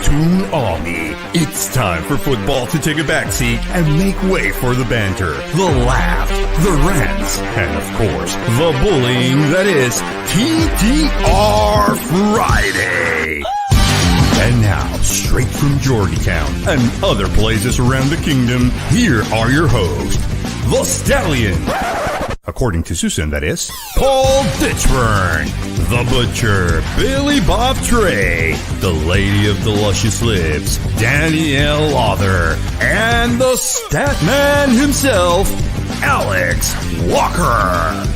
Toon Army. It's time for football to take a backseat and make way for the banter, the laugh, the rants, and of course, the bullying that is Ttr Friday. And now, straight from Georgetown and other places around the kingdom, here are your hosts, the Stallion. According to Susan, that is, Paul Ditchburn, the Butcher, Billy Bob Trey, the Lady of the Luscious Lips, Danielle Lawther, and the Statman himself, Alex Walker.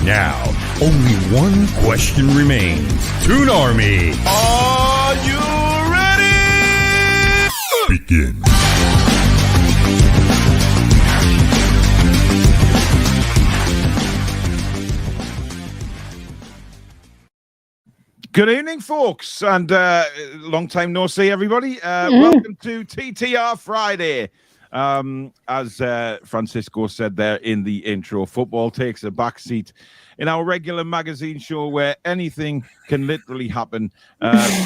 Now, only one question remains. Toon Army, are you ready? Begin. Good evening, folks, and long time no see, everybody. Welcome to Ttr Friday. As Francisco said there in the intro, football takes a backseat in our regular magazine show where anything can literally happen.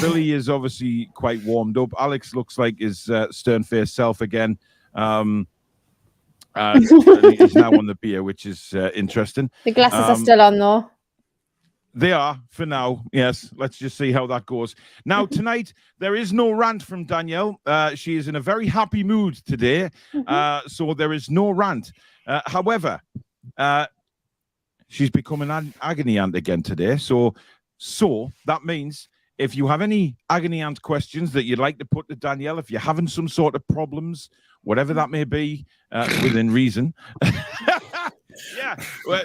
Billy is obviously quite warmed up. Alex looks like his stern-faced self again. He's now on the beer, which is interesting. The glasses are still on, though. They are, for now, yes. Let's just see how that goes. Now, tonight, there is no rant from Danielle. She is in a very happy mood today, so there is no rant. However, she's become an agony aunt again today, so that means if you have any agony aunt questions that you'd like to put to Danielle, if you're having some sort of problems, whatever that may be, within reason. Yeah, well,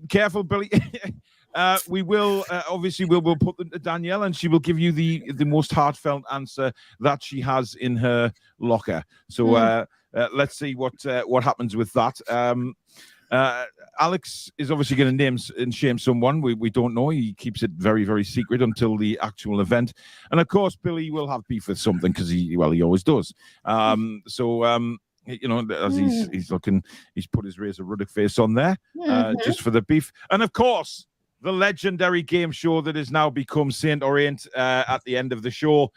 careful, Billy. We will obviously we'll put them to Danielle, and she will give you the most heartfelt answer that she has in her locker. So let's see what happens with that. Alex is obviously going to name and shame someone. We don't know. He keeps it very, very secret until the actual event. And of course, Billy will have beef with something because he always does. You know, as he's looking, he's put his Razor Ruddock face on there just for the beef. And of course, the legendary game show that has now become Saint or Aint at the end of the show.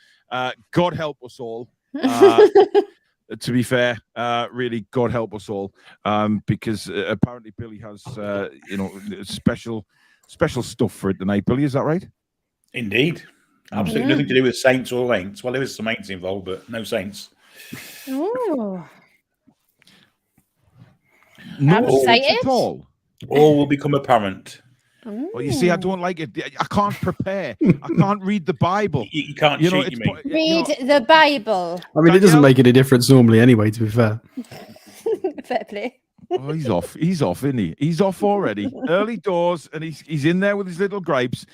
God help us all. To be fair, really, God help us all. Because apparently Billy has, special stuff for it tonight. Billy, is that right? Indeed. Absolutely nothing to do with saints or ain'ts. Well, there is some ain'ts involved, but no saints. Oh. No saints at all. All will become apparent. Well, you see, I don't like it. I can't prepare. I can't read the Bible. You can't cheat, Read the Bible. I mean, it doesn't make any difference normally anyway, to be fair. Fair play. Oh, he's off. He's off, isn't he? He's off already. Early doors, and he's in there with his little gripes.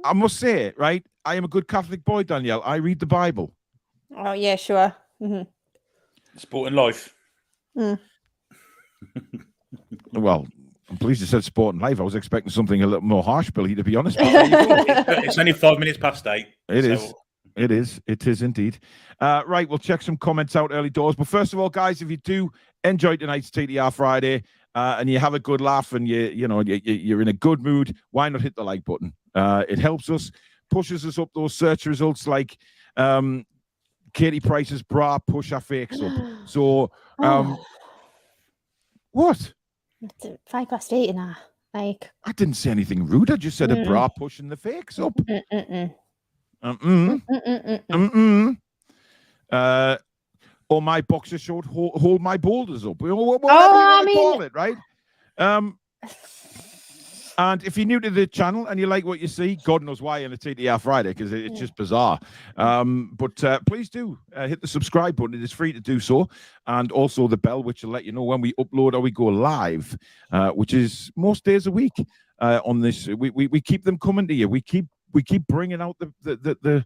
I must say, right, I am a good Catholic boy, Danielle. I read the Bible. Oh, yeah, sure. Sport and life. Well, I'm pleased you said sport and life. I was expecting something a little more harsh, Billy, to be honest. It's only 5 minutes past 8. It is indeed. Right, we'll check some comments out early doors. But first of all, guys, if you do enjoy tonight's TTR Friday and you have a good laugh and you're in a good mood, why not hit the like button? It helps us, pushes us up those search results like Katie Price's bra push our fakes up. So, what? It's 8:05 now. Like, I didn't say anything rude. I just said a bra pushing the fakes up. Or my boxer short hold my boulders up. Whatever you want to call it, right? And if you're new to the channel and you like what you see, God knows why in a TTR Friday, because it's just bizarre. But please do hit the subscribe button. It is free to do so. And also the bell, which will let you know when we upload or we go live, which is most days a week on this. We keep them coming to you. We keep bringing out the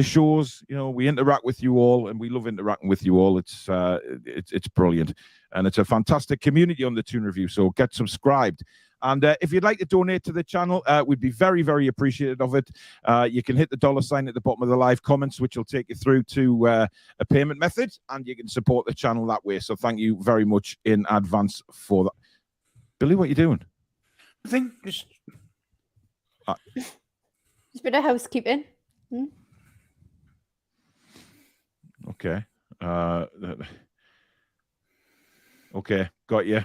shows. You know, we interact with you all, and we love interacting with you all. It's brilliant. And it's a fantastic community on the Toon Review. So get subscribed. And if you'd like to donate to the channel, we'd be very, very appreciative of it. You can hit the $sign at the bottom of the live comments, which will take you through to a payment method, and you can support the channel that way. So thank you very much in advance for that. Billy, what are you doing? I think just a bit of housekeeping. Okay. Okay, got you.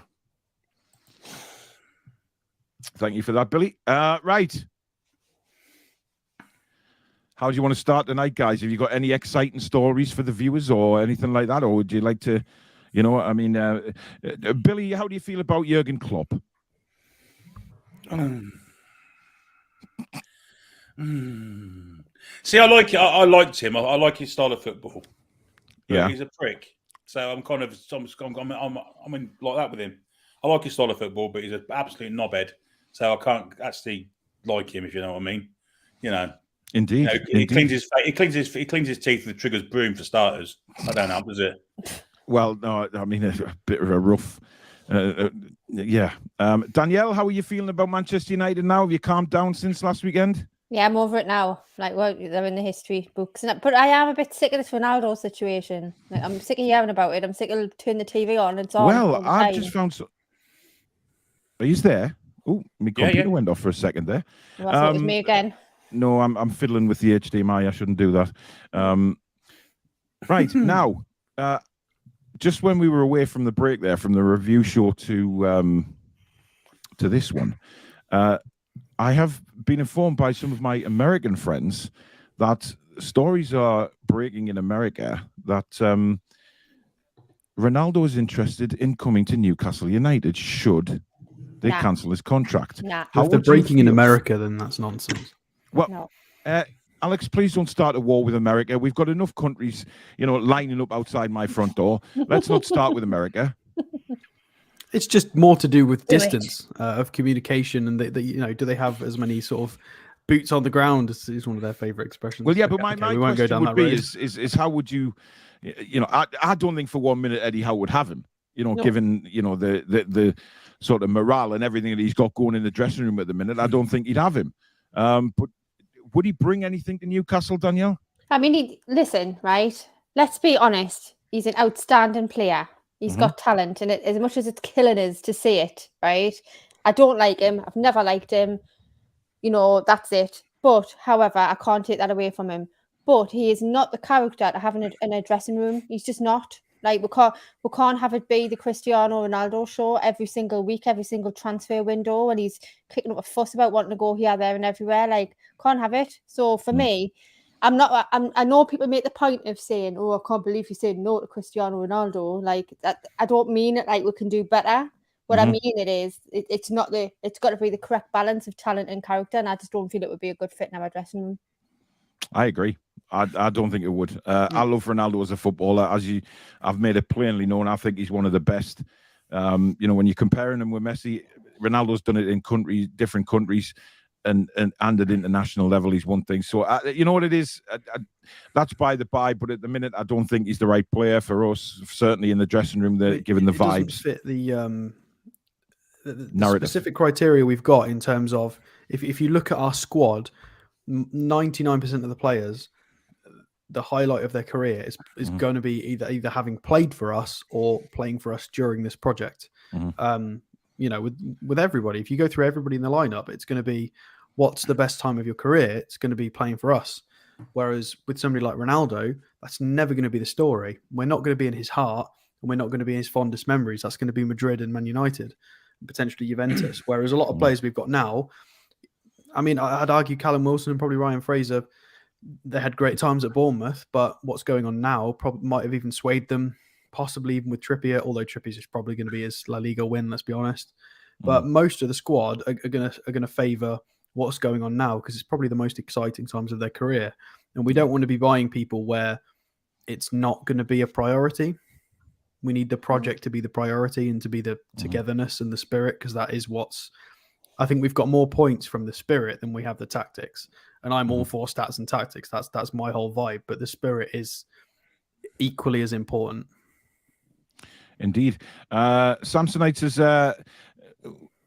Thank you for that, Billy. Right. How do you want to start tonight, guys? Have you got any exciting stories for the viewers or anything like that? Or would you like to, I mean, Billy, how do you feel about Jurgen Klopp? See, I like it. I liked him. I like his style of football. But Yeah. he's a prick. So I'm kind of, I'm in like that with him. I like his style of football, but he's an absolute knobhead. So I can't actually like him, if you know what I mean. Indeed. He cleans his teeth with Trigger's broom for starters. I don't know, does it? Well, no, I mean, a bit of a rough. Yeah. Danielle, how are you feeling about Manchester United now? Have you calmed down since last weekend? Yeah, I'm over it now. Like, well, they're in the history books. But I am a bit sick of this Ronaldo situation. Like, I'm sick of hearing about it. I'm sick of turning the TV on. It's on. Well, I've just found... Are you there? Oh, my computer went off for a second there. Well, I thought it was me again. No, I'm fiddling with the HDMI. I shouldn't do that. Right, now, just when we were away from the break there, from the review show to this one, I have been informed by some of my American friends that stories are breaking in America that Ronaldo is interested in coming to Newcastle United should they cancel his contract. If they're breaking in America, then that's nonsense. Well, Alex, please don't start a war with America. We've got enough countries, lining up outside my front door. Let's not start with America. It's just more to do with distance of communication, and do they have as many sort of boots on the ground? Is one of their favorite expressions. Well, yeah, but my question would be is how would you, I don't think for 1 minute Eddie Howe would have him. Given the sort of morale and everything that he's got going in the dressing room at the minute, I don't think he'd have him. But would he bring anything to Newcastle, Danielle? I mean, listen, right? Let's be honest. He's an outstanding player. He's got talent, and as much as it's killing us to see it, right? I don't like him. I've never liked him. That's it. But, however, I can't take that away from him. But he is not the character to have in a dressing room. He's just not. Like, we can't have it be the Cristiano Ronaldo show every single week, every single transfer window, and he's kicking up a fuss about wanting to go here, there, and everywhere. Like, can't have it. So for me, I know people make the point of saying, "Oh, I can't believe you said no to Cristiano Ronaldo." Like that, I don't mean it like we can do better. What I mean it's not it's got to be the correct balance of talent and character, and I just don't feel it would be a good fit in our dressing room. I agree. I don't think it would. I love Ronaldo as a footballer. I've made it plainly known. I think he's one of the best. When you're comparing him with Messi, Ronaldo's done it in different countries, and at international level, he's one thing. So you know what it is. That's by the by. But at the minute, I don't think he's the right player for us. Certainly in the dressing room, given the vibes, fit the specific criteria we've got in terms of if you look at our squad, 99% of the players, the highlight of their career is going to be either having played for us or playing for us during this project. With everybody, if you go through everybody in the lineup, it's going to be what's the best time of your career. It's going to be playing for us. Whereas with somebody like Ronaldo, that's never going to be the story. We're not going to be in his heart, and we're not going to be in his fondest memories. That's going to be Madrid and Man United, and potentially Juventus. Whereas a lot of players we've got now, I mean, I'd argue Callum Wilson and probably Ryan Fraser, they had great times at Bournemouth, but what's going on now probably might have even swayed them, possibly even with Trippier, although Trippier's is probably going to be his La Liga win, let's be honest. But most of the squad are going to favour what's going on now because it's probably the most exciting times of their career. And we don't want to be buying people where it's not going to be a priority. We need the project to be the priority and to be the togetherness and the spirit, because that is I think we've got more points from the spirit than we have the tactics. And I'm all for stats and tactics. That's my whole vibe. But the spirit is equally as important. Indeed. Samsonites is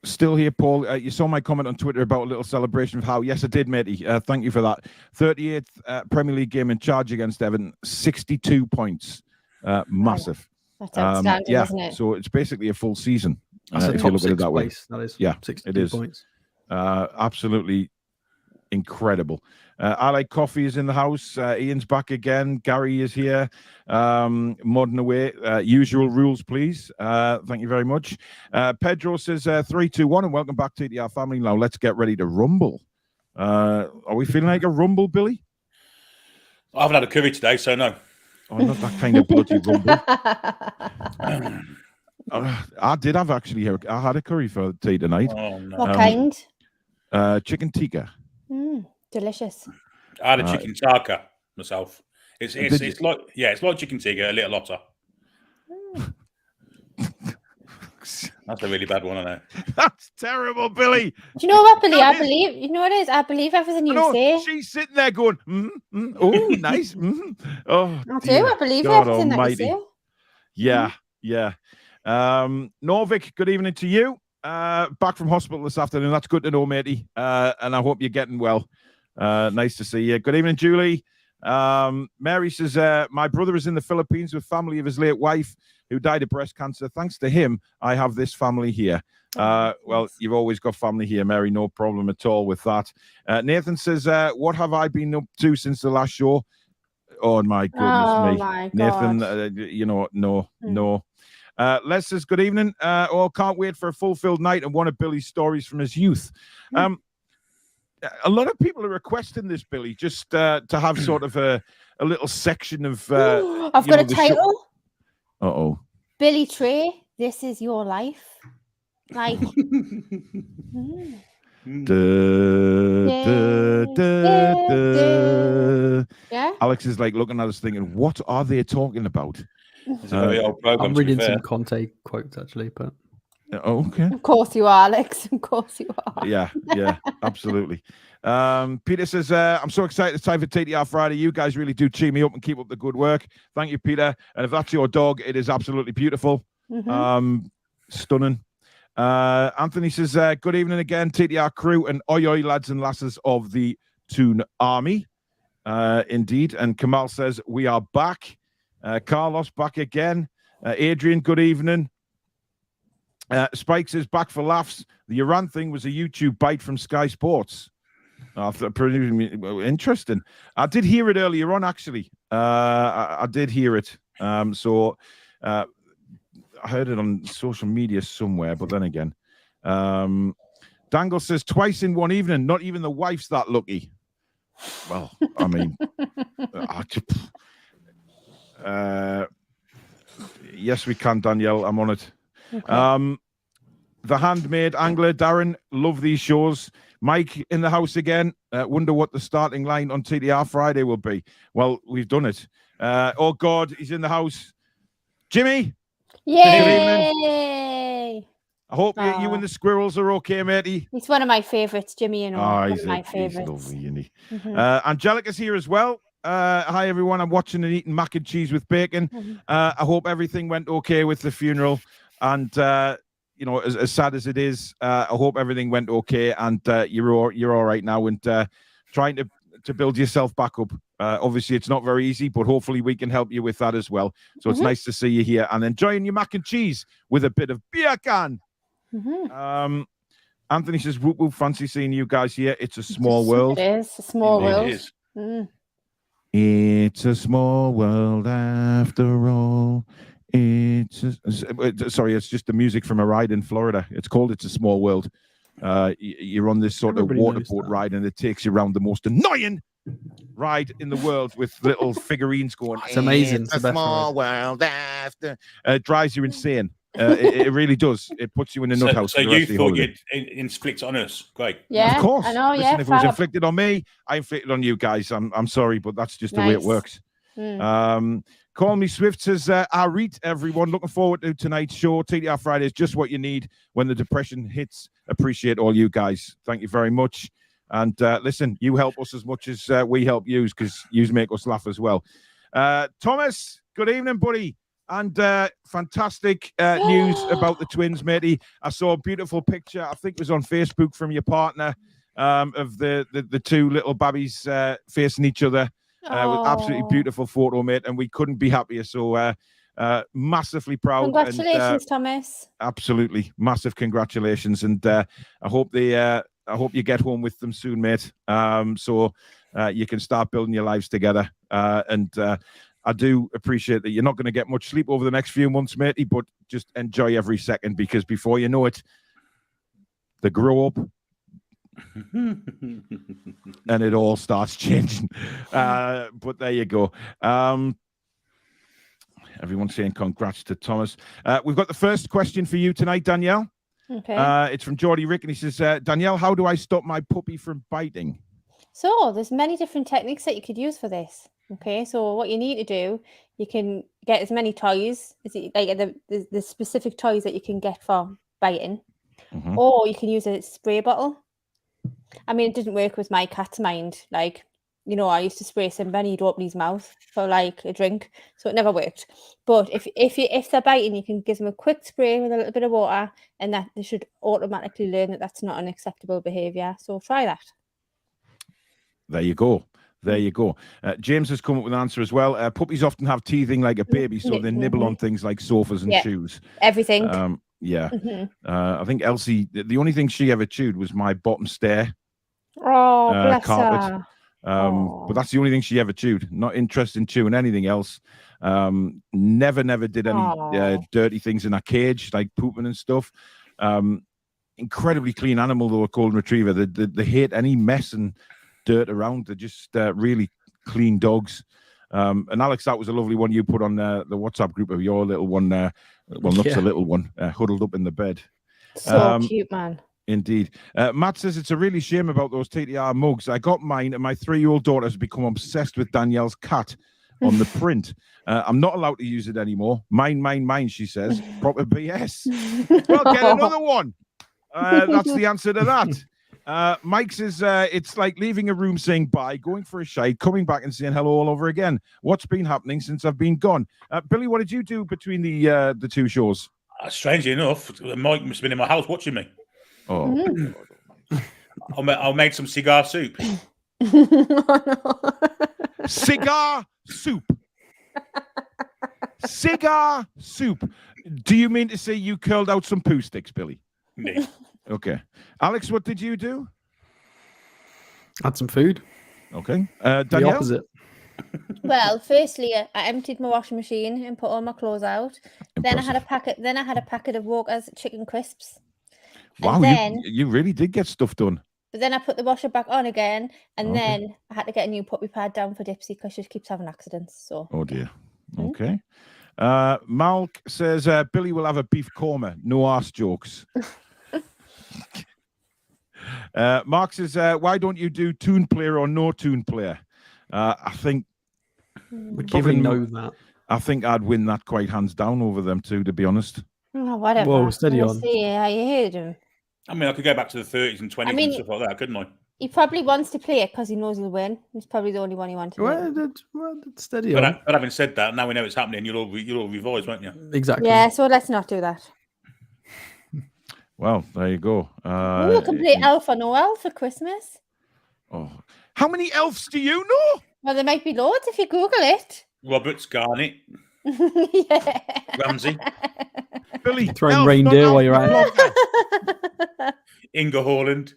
still here, Paul. You saw my comment on Twitter about a little celebration of how. Yes, I did, matey. Thank you for that. 38th Premier League game in charge against Everton. 62 points. Massive. That's outstanding, isn't it? So it's basically a full season. That's a if top you look at it that place, way. that is. Yeah, 62 it is. points. Absolutely incredible. I Like Coffee is in the house. Ian's back again. Gary is here. Modern away. Usual rules, please. Thank you very much. Pedro says 3, 2, 1, and welcome back to our family. Now let's get ready to rumble. Are we feeling like a rumble, Billy? I haven't had a curry today, so no. Oh, not that kind of bloody rumble. I did have actually. I had a curry for tea tonight. Oh, no. What kind? Chicken tikka. Delicious. I had a chicken tikka myself. It's like it's like chicken tikka, a little hotter. That's a really bad one, I know. That's terrible, Billy. Do you know what, Billy? I believe, you know what it is? I believe everything you say. She's sitting there going, oh, nice. Oh, I do. I believe God everything almighty. that you say. Yeah. Norvik, good evening to you. Back from hospital this afternoon. That's good to know, matey. And I hope you're getting well. Nice to see you. Good evening, Julie. Mary says, my brother is in the Philippines with family of his late wife who died of breast cancer. Thanks to him, I have this family here. Well, you've always got family here, Mary. No problem at all with that. Nathan says, what have I been up to since the last show? Oh, my goodness me. My Nathan, God. no. Les says, good evening. Can't wait for a fulfilled night and one of Billy's stories from his youth. A lot of people are requesting this, Billy, just to have sort of a little section of. I've got a title. Uh-oh. Billy Trey, this is your life. Like. Yeah. Alex is like looking at us thinking, what are they talking about? It's a very old program. I'm reading some Conte quotes actually, but. Okay. Of course you are, Alex. Of course you are. Yeah, absolutely. Peter says, I'm so excited it's time for TTR Friday. You guys really do cheer me up and keep up the good work. Thank you, Peter. And if that's your dog, it is absolutely beautiful. Stunning. Anthony says, good evening again, TTR crew and oi lads and lasses of the Toon Army. Indeed. And Kamal says, we are back. Carlos back again. Adrian, good evening. Spike says, back for laughs. The Iran thing was a YouTube bite from Sky Sports. Interesting. I did hear it earlier on, actually. I did hear it. So I heard it on social media somewhere, but then again. Dangle says, twice in one evening. Not even the wife's that lucky. Well, I mean... yes, we can, Danielle. I'm on it. Okay. The handmade angler, Darren, love these shows. Mike in the house again. Wonder what the starting line on TTR Friday will be. Well, we've done it. Oh God, he's in the house. Jimmy. Yay! I hope you and the squirrels are okay, matey. He's one of my favourites, Jimmy. You know, one he's of my favourites. Lovely, isn't he? Angelica's here as well. Hi everyone. I'm watching and eating mac and cheese with bacon. I hope everything went okay with the funeral. And as sad as it is, I hope everything went okay and you're all right now and trying to build yourself back up. Obviously, it's not very easy, but hopefully we can help you with that as well. So it's nice to see you here and enjoying your mac and cheese with a bit of beer can. Anthony says, whoop, whoop, fancy seeing you guys here. It's a small world. It is a small world. It is. It's a small world after all. It's just the music from a ride in Florida. It's called It's a Small World. You're on this sort of waterboat ride and it takes you around the most annoying ride in the world with little figurines going. It's amazing. It's a small world after. It drives you insane. It really does. It puts you in a nut house. So you thought you'd inflict on us? Great. Yeah, of course. I know. Listen, if it was inflicted on me, I inflicted on you guys. I'm sorry, but that's just the way it works. Call Me Swift says, I read everyone. Looking forward to tonight's show. TTR Friday is just what you need when the depression hits. Appreciate all you guys. Thank you very much. And listen, you help us as much as we help you because you make us laugh as well. Thomas, good evening, buddy. And fantastic news about the twins, matey. I saw a beautiful picture. I think it was on Facebook from your partner of the two little babbies facing each other. With absolutely beautiful photo, mate, and we couldn't be happier. So massively proud. Congratulations, Thomas. Absolutely, massive congratulations, and I hope they I hope you get home with them soon, mate. So you can start building your lives together. And I do appreciate that you're not going to get much sleep over the next few months, matey, but just enjoy every second, because before you know it, they grow up and it all starts changing. But there you go. Everyone's saying congrats to Thomas. We've got the first question for you tonight, Danielle. Okay. It's from Geordie Rick, and he says, Danielle, how do I stop my puppy from biting? So there's many different techniques that you could use for this. Okay, so what you need to do, you can get as many toys, like the specific toys that you can get for biting, or you can use a spray bottle. I mean, it didn't work with my cat's mind. Like, you know, I used to spray Simba and he'd open his mouth for like a drink, so it never worked. But if they're biting, you can give them a quick spray with a little bit of water, and that they should automatically learn that that's not an acceptable behaviour. So try that. There you go. There you go. James has come up with an answer as well. Puppies often have teething like a baby, so they nibble on things like sofas and shoes. Everything. Yeah. I think Elsie, the only thing she ever chewed was my bottom stair Bless carpet. her. But that's the only thing she ever chewed. Not interested in chewing anything else. Never did any dirty things in a cage, like pooping and stuff. Incredibly clean animal, though, a golden retriever. They hate any mess and dirt around. They're just really clean dogs. And Alex, that was a lovely one you put on the WhatsApp group of your little one. Well, not so little one, huddled up in the bed. So cute, man. Indeed. Matt says it's a really shame about those TTR mugs. I got mine, and my 3-year-old daughter has become obsessed with Danielle's cat on the print. I'm not allowed to use it anymore. Mine, she says. Proper BS. Well, get another one. That's the answer to that. Mike says it's like leaving a room saying bye, going for a shite, coming back and saying hello all over again. What's been happening since I've been gone? Billy, what did you do between the two shows? Strangely enough, Mike must have been in my house watching me. Oh, I made some cigar soup. Cigar soup. Cigar soup. Do you mean to say you curled out some poo sticks, Billy? No. Okay. Alex, what did you do? Had some food. Okay. The Danielle? opposite. Well, firstly, I emptied my washing machine and put all my clothes out. Then I had a packet of Walker's chicken crisps. Wow, And then, you really did get stuff done. but then I put the washer back on again, and then I had to get a new puppy pad down for Dipsy because she keeps having accidents. So. Oh dear. Okay. Malk says Billy will have a beef korma. No arse jokes. Mark says, why don't you do Toon player or no Toon player? I think We even know that. I think I'd win that quite hands down over them two, to be honest. Oh, whatever. Whoa, steady on. See how you heard him. I mean, I could go back to the 30s and 20s and stuff like that, couldn't I? He probably wants to play it because he knows he'll win. He's probably the only one he wants to win. Well, steady on. But having said that, now we know it's happening. You'll all revise, won't you? Exactly. Yeah, so let's not do that. Well, there you go. We can play Elf or No Elf for Christmas. Oh, how many elves do you know? Well, there might be loads if you Google it. Roberts, Garnett, Yeah. Ramsey, Billy, Throwing elf, reindeer not while you're elf, at it. Inga Holland.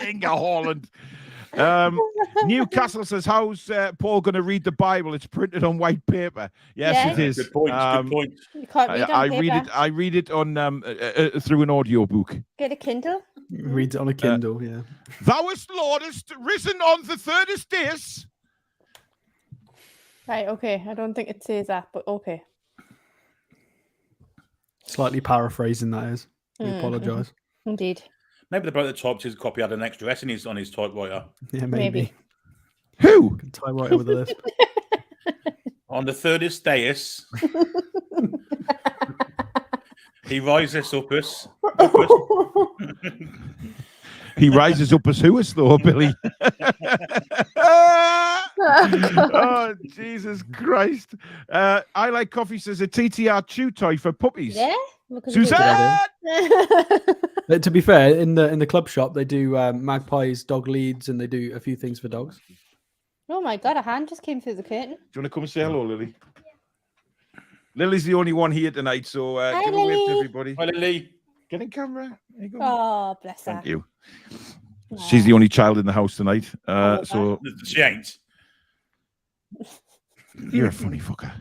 Inga Holland. Newcastle says, how's Paul going to read the Bible? It's printed on white paper. Yes, it is. Good point. Good point. You can't read on paper. I read it on through an audio book. Get a Kindle. Reads it on a Kindle, yeah. Thou hast, Lord, hast risen on the third days. Right, okay. I don't think it says that, but okay. Slightly paraphrasing, that is. We apologise. Indeed. Maybe the bloke that typed his copy had an extra S on his typewriter. Yeah, Maybe. Who? Typewriter with a lisp. On the third days, he rises up us. He rises up as who is though, Billy? Oh, Jesus Christ. I Like Coffee says a TTR chew toy for puppies. Yeah? Suzanne! To be fair, in the club shop, they do magpies, dog leads, and they do a few things for dogs. Oh my God, a hand just came through the curtain. Do you want to come and say hello, Lily? Lily's the only one here tonight, so Hi, give a wave to Lily. everybody. Hi, Lily. Get in camera. There you go. Oh, bless her. Thank you. Aw. She's the only child in the house tonight. So She ain't. you're a funny fucker.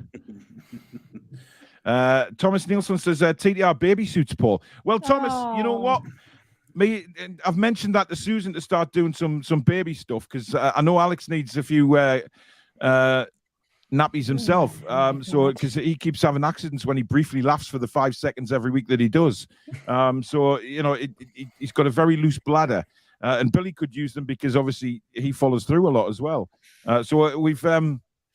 Thomas Nielsen says TTR baby suits, Paul. Well, Thomas, you know what? I've mentioned that to Susan to start doing some baby stuff because I know Alex needs a few nappies himself. So because he keeps having accidents when he briefly laughs for the 5 seconds every week that he does. So you know he's got a very loose bladder, and Billy could use them because obviously he follows through a lot as well. So we've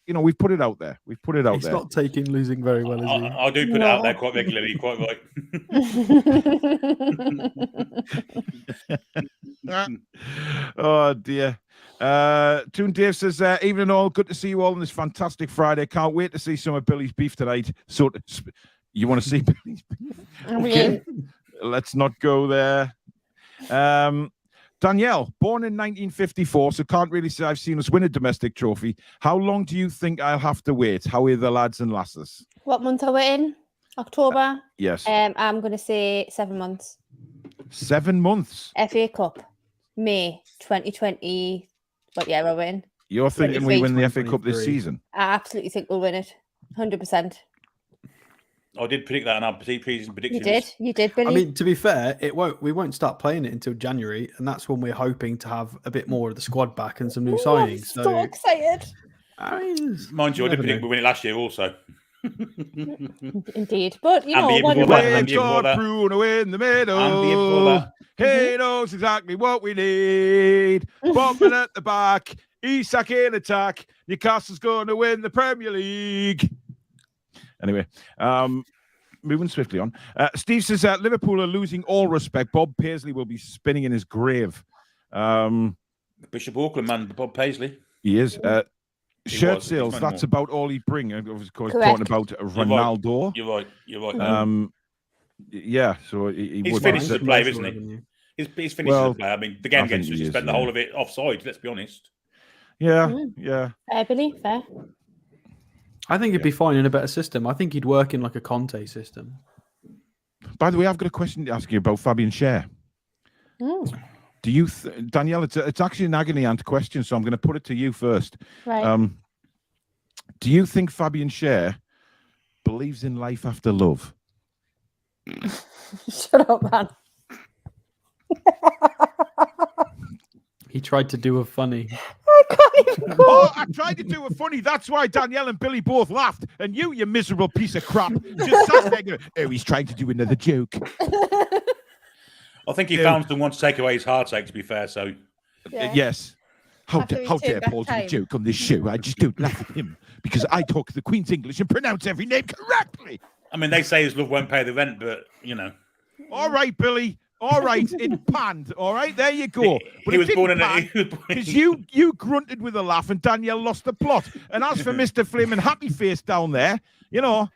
we've put it out there. We've put it out He's there. not taking losing very well, is he? I do put it out there quite regularly, quite right. Oh dear. Toon Dave says, evening all, good to see you all on this fantastic Friday. Can't wait to see some of Billy's beef tonight. So you want to see Billy's beef? Okay. Let's not go there. Danielle, born in 1954, so can't really say I've seen us win a domestic trophy. How long do you think I'll have to wait? How are the lads and lasses? What month are we in? October? Yes. I'm going to say 7 months. 7 months? FA Cup, May 2020. What year are we in? You're thinking we win the FA Cup this season? I absolutely think we'll win it. 100%. I did predict that in our preseason predictions. You did, Billy. I mean, to be fair, we won't start playing it until January, and that's when we're hoping to have a bit more of the squad back and some new signings. I'm so excited. Mind you, I did predict we win it last year also. Indeed, but you know, we've got Bruno in the middle. He knows exactly what we need. Bobman at the back, Isak in attack. Newcastle's going to win the Premier League. Anyway, moving swiftly on. Steve says Liverpool are losing all respect. Bob Paisley will be spinning in his grave. Bishop Auckland man, Bob Paisley. He is. Shirt sales, that's about all he brings. Of course, talking about Ronaldo. You're right. Yeah, so he's finished the play, isn't he? He's finished the play. I mean, the game against us, he spent the whole of it offside, let's be honest. Yeah. Fair, Billy, fair. I think he'd be fine in a better system. I think he'd work in like a Conte system. By the way, I've got a question to ask you about Fabian Schär. Do you, Danielle? It's actually an Agony Ant question, so I'm going to put it to you first. Right. Do you think Fabian Schär believes in life after love? Shut up, man. He tried to do a funny. I can't even go. Oh, I tried to do a funny. That's why Danielle and Billy both laughed. And you miserable piece of crap, just sat there going, oh, he's trying to do another joke. I think he found someone to take away his heartache, to be fair, so... Yes. How dare Paul do a joke on this show? I just don't laugh at him because I talk the Queen's English and pronounce every name correctly. I mean, they say his love won't pay the rent, but, you know. All right, Billy. All right, it panned. All right, there you go. But he was born in a... Because you grunted with a laugh and Danielle lost the plot. And as for Mr. Flaming Happy Face down there, you know...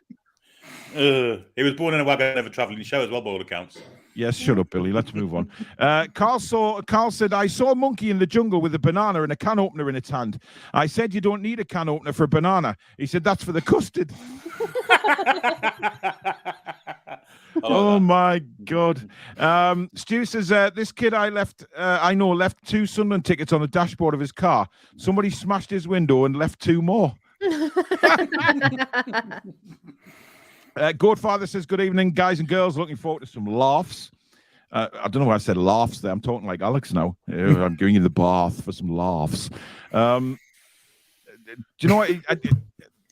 he was born in a wagon, never travelling show as well, by all accounts. Yes, shut up, Billy. Let's move on. Carl said, I saw a monkey in the jungle with a banana and a can opener in its hand. I said, you don't need a can opener for a banana. He said, that's for the custard. Oh, my God. Stu says, this kid I know left 2 Sunderland tickets on the dashboard of his car. Somebody smashed his window and left 2 more. Godfather says, good evening, guys and girls. Looking forward to some laughs. I don't know why I said laughs there. I'm talking like Alex now. I'm going in the bath for some laughs. Do you know what?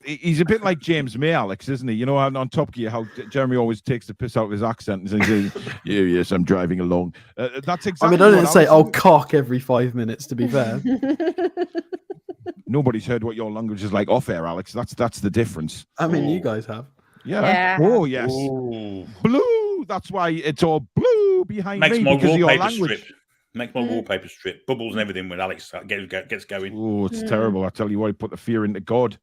He's a bit like James May, Alex, isn't he? You know, on Top Gear, how Jeremy always takes the piss out of his accent and says, yes, I'm driving along. That's exactly. I mean, I didn't say, I'll cock every 5 minutes, to be fair. Nobody's heard what your language is like off air, Alex. That's the difference. I mean, you guys have. Yeah. Oh, yes. Ooh. Blue. That's why it's all blue behind me because of your language. Strip. Makes my wallpaper strip. Bubbles and everything when Alex gets going. Oh, it's terrible. I tell you what, he put the fear into God.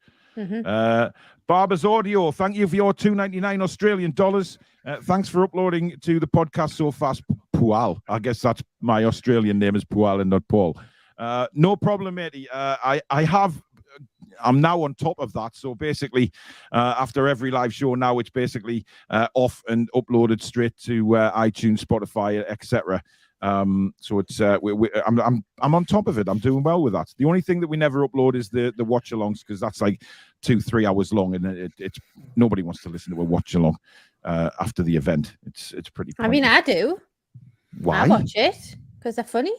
Barber's Audio, thank you for your $2.99 Australian dollars. Thanks for uploading to the podcast so fast. Pual. I guess that's my Australian name is Pual and not Paul. No problem, matey. I I'm now on top of that. So basically, after every live show now, it's basically off and uploaded straight to iTunes, Spotify, etc. So it's I'm on top of it. I'm doing well with that. The only thing that we never upload is the watch alongs, because that's like 2-3 hours long, and it's nobody wants to listen to a watch along after the event. It's pretty pointless. I mean, I do. Why? I watch it because they're funny.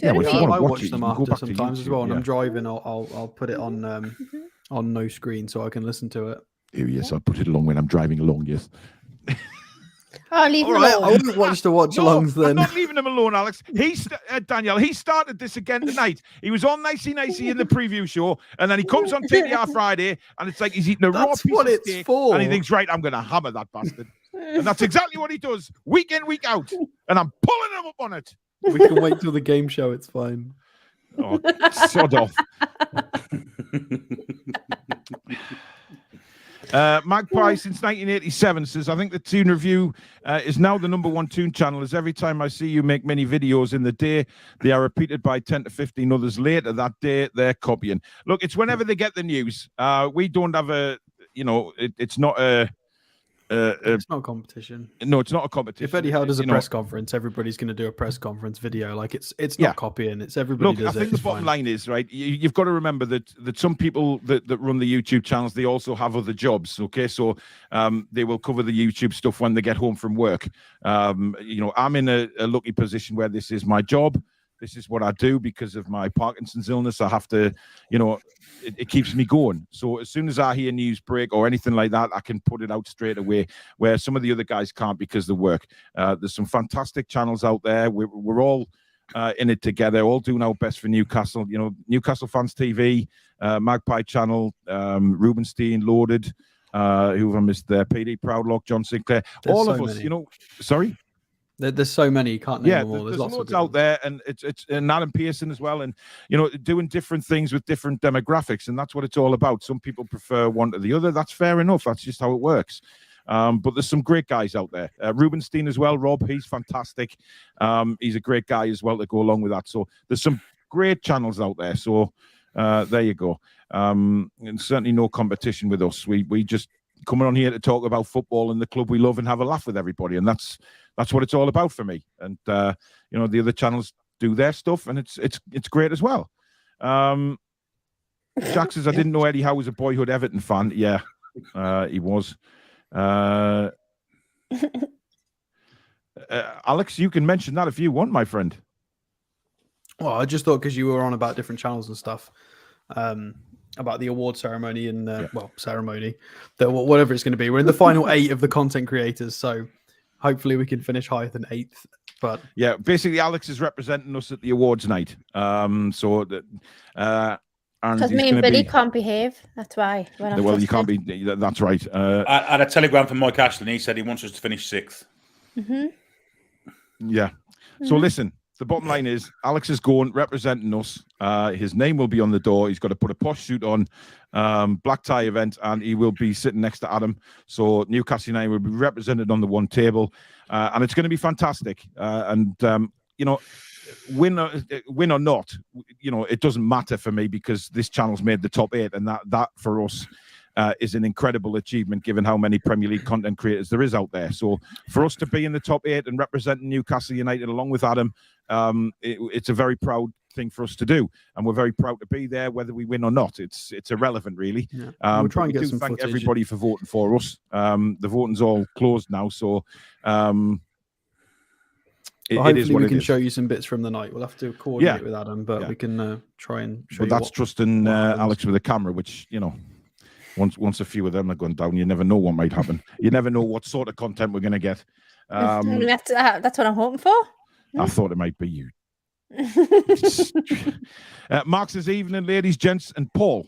Yeah, well, if you I want to watch watch it, them you can go after back to sometimes as YouTube, well. And yeah. I'm driving. I'll put it on no screen so I can listen to it. Here, yes, I'll put it along when I'm driving along. Yes. Oh, leave All them right, I alone. wouldn't watch the watch alongs I'm then. not leaving him alone, Alex. Daniel, he started this again tonight. He was on Nicey in the preview show, and then he comes on TDR Friday, and it's like he's eating a raw That's piece what of it's steak, for. and he thinks, right, I'm going to hammer that bastard. And that's exactly what he does, week in, week out. And I'm pulling him up on it. We can wait till the game show. It's fine. Oh, sod off. Magpie since 1987 says, I think the Toon Review is now the #1 Toon channel, as every time I see you make many videos in the day, they are repeated by 10 to 15 others later that day. They're copying. Look, it's whenever they get the news. We don't have it's not a... It's not a competition. No, it's not a competition. If Eddie Howe does a press conference, everybody's going to do a press conference video. Like it's not Yeah. copying. It's everybody Look, does I think it. the bottom line is, right, you've got to remember that some people that run the YouTube channels, they also have other jobs, okay? So they will cover the YouTube stuff when they get home from work. I'm in a lucky position where this is my job. This is what I do because of my Parkinson's illness. I have to, it keeps me going. So as soon as I hear news break or anything like that, I can put it out straight away, where some of the other guys can't because of work. There's some fantastic channels out there. We're all in it together, all doing our best for Newcastle. Newcastle Fans TV, Magpie Channel, Rubenstein, Loaded, who have I missed there? PD Proudlock, John Sinclair, There's all so of us. many. Sorry. There's so many, you can't name them all. There's lots loads of out there, and it's and Adam Pearson as well, and doing different things with different demographics, and that's what it's all about. Some people prefer one to the other. That's fair enough. That's just how it works. But there's some great guys out there. Rubenstein as well, Rob, he's fantastic. He's a great guy as well to go along with that. So there's some great channels out there. So there you go. And certainly no competition with us. We just coming on here to talk about football and the club we love and have a laugh with everybody, and that's what it's all about for me. And the other channels do their stuff, and it's great as well. Jack says, I didn't know Eddie Howe was a boyhood Everton fan. Yeah, he was. Alex, you can mention that if you want, my friend. Well, I just thought because you were on about different channels and stuff, about the award ceremony and ceremony, that whatever it's going to be. We're in the final 8 of the content creators, so hopefully we can finish higher than 8th. But yeah, basically Alex is representing us at the awards night. Because me and Billy can't behave. That's why. Well, you can't be. That's right. I had a telegram from Mike Ashton. He said he wants us to finish 6th. Mm-hmm. Yeah. So listen, the bottom line is Alex is going representing us. His name will be on the door. He's got to put a posh suit on, black tie event, and he will be sitting next to Adam. So Newcastle United will be represented on the one table, and it's going to be fantastic. Win or not, it doesn't matter for me because this channel's made the top 8, and that for us is an incredible achievement given how many Premier League content creators there is out there. So for us to be in the top 8 and representing Newcastle United along with Adam, it's a very proud thing for us to do, and we're very proud to be there whether we win or not. It's irrelevant really. We'll try and get some thank footage. everybody for voting for us. The voting's all closed now, so hopefully we can show you some bits from the night. We'll have to coordinate with Adam, but we can try and show you. But that's trusting Alex with a camera, which once a few of them are going down, you never know what might happen. You never know what sort of content we're going to get. That's what I'm hoping for. I thought it might be you. Mark says, evening, ladies, gents, and Paul.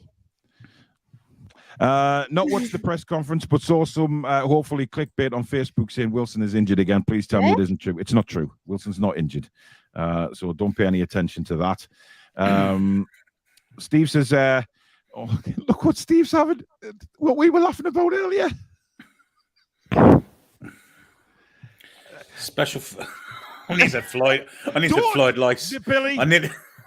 Not watch the press conference, but saw some hopefully clickbait on Facebook saying Wilson is injured again. Please tell me it isn't true. It's not true. Wilson's not injured. So don't pay any attention to that. Steve says, look what Steve's having. What we were laughing about earlier. Special. I need a Floyd lice. Billy.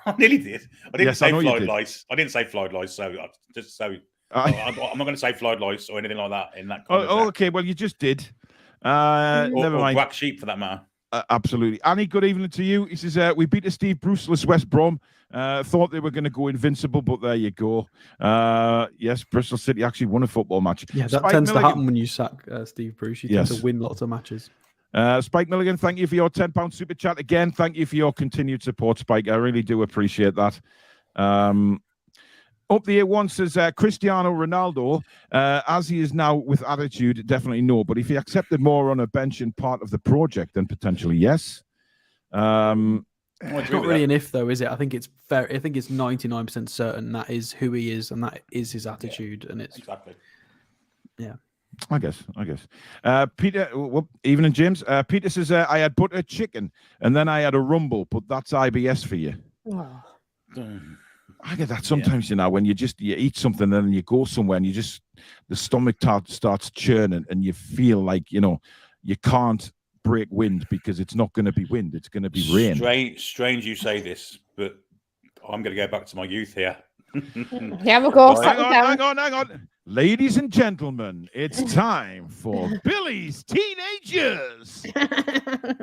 I nearly did. I didn't Yes, I say know you flied did. lice. I didn't say flied lice. So just so I'm not going to say flied lice or anything like that in that. Kind of Okay. Well, you just did. or Never mind. black sheep for that matter. Absolutely. Annie, good evening to you. He says, we beat a Steve Bruceless West Brom. Thought they were going to go invincible, but there you go. Yes, Bristol City actually won a football match. Yeah, that Spike tends to Milligan. happen when you sack Steve Bruce. You tend to win lots of matches. Spike Milligan, thank you for your £10 super chat again. Thank you for your continued support, Spike. I really do appreciate that. Up the A1 says Cristiano Ronaldo, as he is now with attitude, definitely no. But if he accepted more on a bench and part of the project, then potentially yes. It's not really an if, though, is it? I think it's fair. I think it's 99% certain that is who he is and that is his attitude. And it's exactly. Yeah. I guess. Peter, evening, James. Peter says, I had butter chicken and then I had a rumble, but that's IBS for you. Oh. I get that sometimes, you know, when you eat something and then you go somewhere and the stomach starts churning and you feel like, you can't break wind because it's not going to be wind, it's going to be rain. Strange you say this, but I'm going to go back to my youth here. Yeah, we'll go. Hang on. Ladies and gentlemen, it's time for Billy's Teenagers.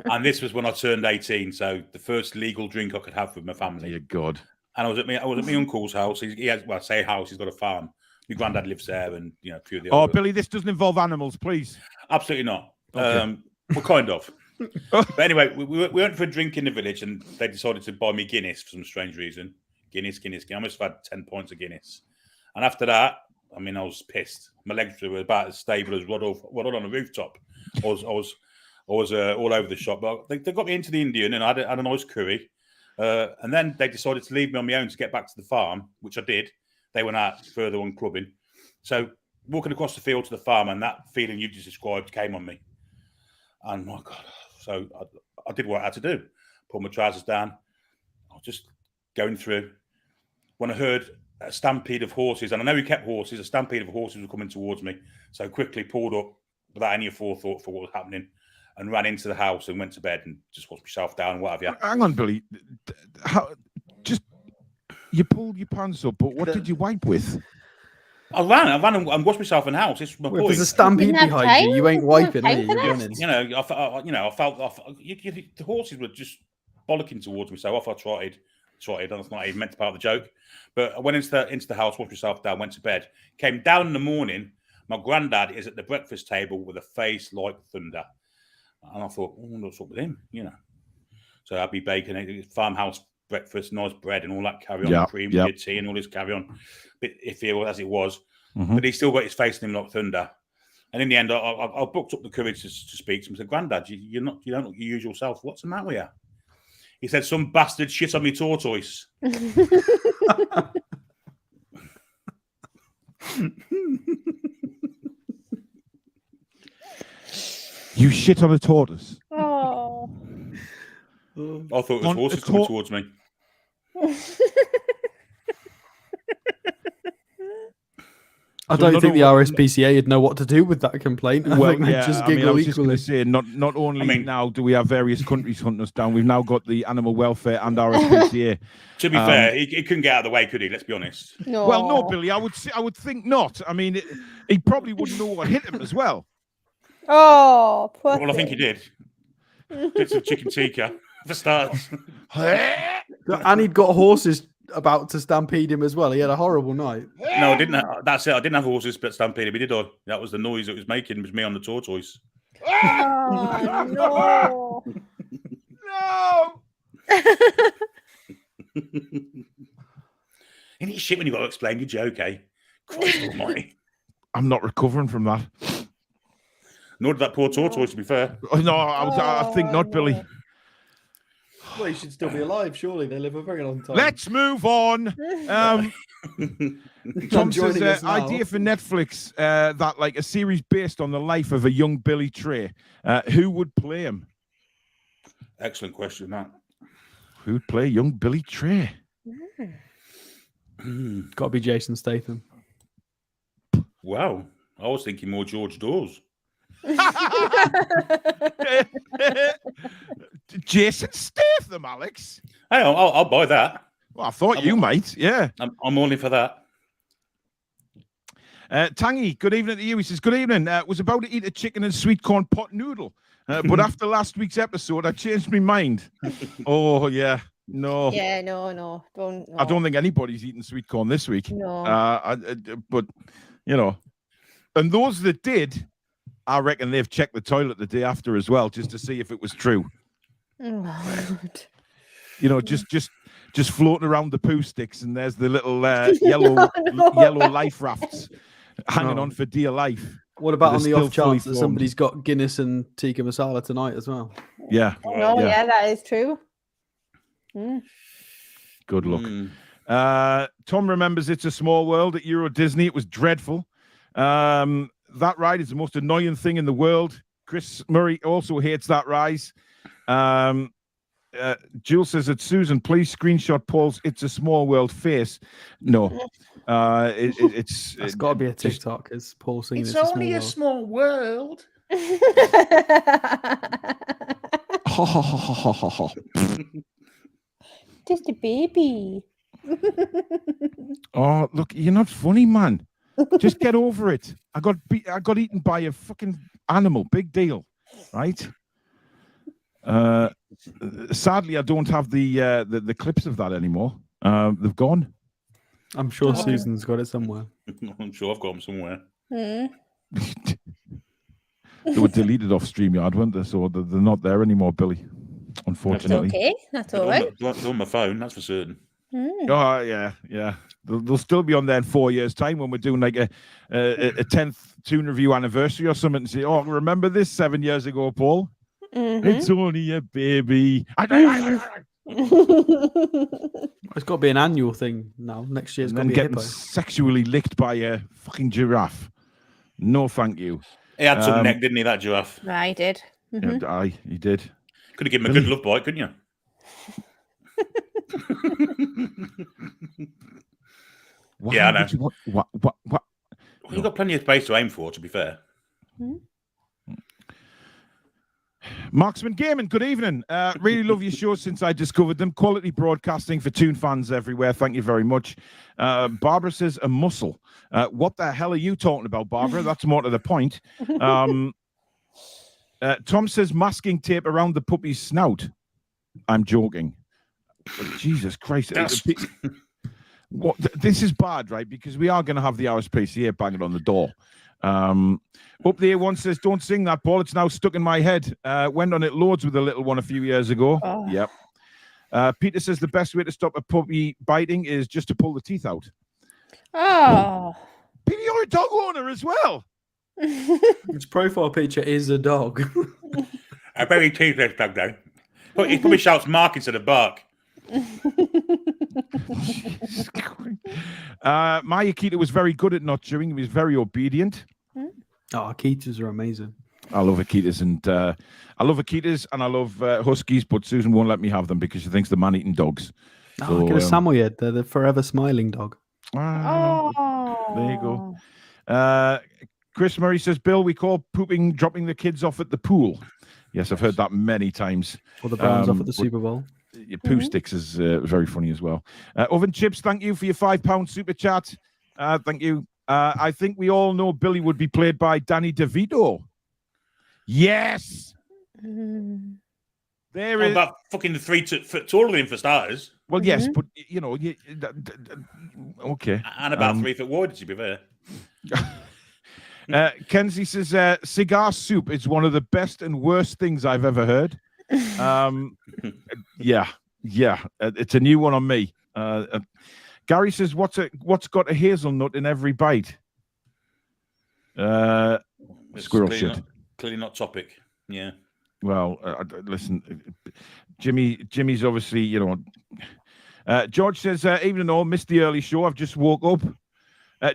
And this was when I turned 18, so the first legal drink I could have with my family. Dear God. And I was at my uncle's house. He has, well, I say house, he's got a farm. My granddad lives there, and a few of the other. Billy, this doesn't involve animals, please. Absolutely not. Okay. Well, kind of. But anyway, we went for a drink in the village, and they decided to buy me Guinness for some strange reason. Guinness. I must have had 10 pints of Guinness. And after that, I was pissed. My legs were about as stable as Rod on a rooftop. I was all over the shop. But they got me into the Indian, and I had a nice curry. And then they decided to leave me on my own to get back to the farm, which I did. They went out further on clubbing. So walking across the field to the farm, and that feeling you just described came on me. And my God, so I did what I had to do. Pulled my trousers down. I was just going through. When I heard a stampede of horses, and I know he kept horses, a stampede of horses were coming towards me. So I quickly pulled up without any forethought for what was happening and ran into the house and went to bed and just washed myself down and what have you. Hang on, Billy. You pulled your pants up, but what did you wipe with? I ran and washed myself in the house. It's my point. There's a stampede behind you. You ain't wiping, are you? You're running. I felt the horses were just bollocking towards me. So off I trotted. That's not even meant to be part of the joke. But I went into the house, washed myself down, went to bed. Came down in the morning. My granddad is at the breakfast table with a face like thunder. And I thought, what's up with him? So I'd be baking farmhouse breakfast, nice bread and all that carry on, cream, tea and all this carry on. Bit iffy as it was, but he still got his face in him like thunder. And in the end, I booked up the courage to speak to him. I said, Granddad, you don't look your usual self. What's the matter with you? He said, some bastard shit on me tortoise. You shit on a tortoise? Oh. I thought it was horses coming towards me. I don't think the RSPCA would know what to do with that complaint. I think they just giggle I was just going equally. to say, not only now do we have various countries hunting us down, we've now got the animal welfare and RSPCA. To be fair, he couldn't get out of the way, could he? Let's be honest. No. Well, no, Billy, I would think not. I mean, he probably wouldn't know what hit him as well. Oh, poor Well, I think he did. Bits of chicken tikka for starts. And he'd got horses about to stampede him as well. He had a horrible night. No, I didn't. That's it. I didn't have horses, but stampede him. Did I? That was the noise it was making. Was me on the tortoise. Oh, no. No. Ain't it shit when you got to explain your joke, eh? Christ almighty. I'm not recovering from that. Nor did that poor tortoise, to be fair. No, I think not, Billy. Well, he should still be alive, surely. They live a very long time. Let's move on. Tom says, idea for Netflix, that like a series based on the life of a young Billy Tray. Who would play him? Excellent question, that. Who would play young Billy Tray? Got to be Jason Statham. Wow. I was thinking more George Dawes. Jason Statham, Alex. Hey, I'll buy that. Well, I thought you might. Yeah. I'm all in for that. Tangy, good evening to you. He says, good evening. Was about to eat a chicken and sweet corn pot noodle. But after last week's episode, I changed my mind. Oh, yeah. No. Yeah, no. Don't. No. I don't think anybody's eating sweet corn this week. No. But, you know, and those that did, I reckon they've checked the toilet the day after as well, just to see if it was true. You know, just floating around the poo sticks, and there's the little yellow life rafts hanging on for dear life. What about on the off chance that somebody's got Guinness and tikka masala tonight as well? Yeah. Yeah, that is true. Good luck. Tom remembers It's a Small World at Euro Disney. It was dreadful. That ride is the most annoying thing in the world. Chris Murray also hates that rise. Jules says that Susan, please screenshot Paul's It's a Small World face. No. It's got to be a TikTok, as Paul singing It's only a small world. Just a baby. Oh, look, you're not funny, man. Just get over it. I got eaten by a fucking animal. Big deal, right? Sadly, I don't have the clips of that anymore. They've gone. I'm sure Susan's got it somewhere. I'm sure I've got them somewhere. They were deleted off StreamYard, weren't they? So they're not there anymore, Billy. Unfortunately. That's okay. That's all right. They're on my phone, that's for certain. Oh yeah. They'll still be on there in 4 years' time when we're doing like a 10th Toon review anniversary or something. And say, oh, remember this 7 years ago, Paul? It's only a baby. It's got to be an annual thing now. Next year's got to be a hippo. Sexually licked by a fucking giraffe. No, thank you. He had some neck, didn't he, that giraffe? I did. Yeah, he did. Could have given him a good love bite, couldn't you? Yeah, I know. What? Well, you've got plenty of space to aim for, to be fair. Marksman Gaming, good evening. Really love your show since I discovered them. Quality broadcasting for Toon fans everywhere. Thank you very much. Barbara says a muscle. What the hell are you talking about, Barbara? That's more to the point. Tom says masking tape around the puppy's snout. I'm joking. Jesus Christ. What? This is bad, right? Because we are going to have the RSPCA banging on the door. Up there one says, don't sing that, Paul. It's now stuck in my head. Went on it loads with a little one a few years ago. Oh. Yep. Peter says the best way to stop a puppy biting is just to pull the teeth out. Oh. Peter, you're a dog owner as well. His profile picture is a dog. A very teethless dog, though. He probably shouts mark instead of bark. My Akita was very good at not chewing. He was very obedient. Oh, Akitas are amazing. I love Akitas and I love Huskies, but Susan won't let me have them because she thinks they're man-eating dogs. So, get a Samoyed. They're the forever smiling dog. There you go. Chris Murray says, Bill, we call pooping dropping the kids off at the pool. Yes, I've heard that many times. Or the Browns off at the Super Bowl. Your poo sticks is very funny as well. Oven Chips, thank you for your £5 super chat. Thank you. I think we all know Billy would be played by Danny DeVito. Yes. There is about fucking 3 foot taller than him for starters. Well, yes, but you know, okay. And about 3 foot wide, to be fair. Kenzie says cigar soup is one of the best and worst things I've ever heard. Yeah, it's a new one on me. Gary says, what's got a hazelnut in every bite? Squirrel shit. Clearly not topic. Yeah. Well, listen, Jimmy's obviously, you know. George says, evening all, missed the early show. I've just woke up.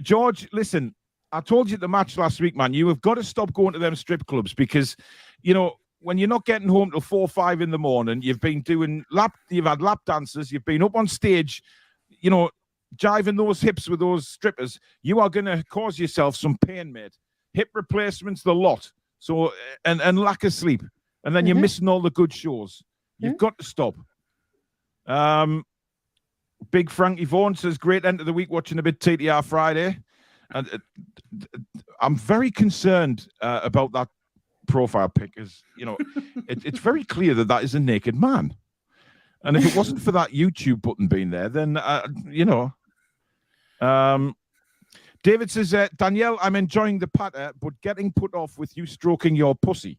George, listen, I told you at the match last week, man, you have got to stop going to them strip clubs because, you know, when you're not getting home till 4 or 5 in the morning, you've been doing you've had lap dances, you've been up on stage, you know, jiving those hips with those strippers, you are going to cause yourself some pain, mate. Hip replacements, the lot. So, and lack of sleep. And then you're missing all the good shows. You've got to stop. Big Frankie Vaughan says, great end of the week watching a bit TTR Friday. And I'm very concerned about that profile pic, as you know, it's very clear that is a naked man. And if it wasn't for that YouTube button being there, then, you know. David says, Danielle, I'm enjoying the patter, but getting put off with you stroking your pussy.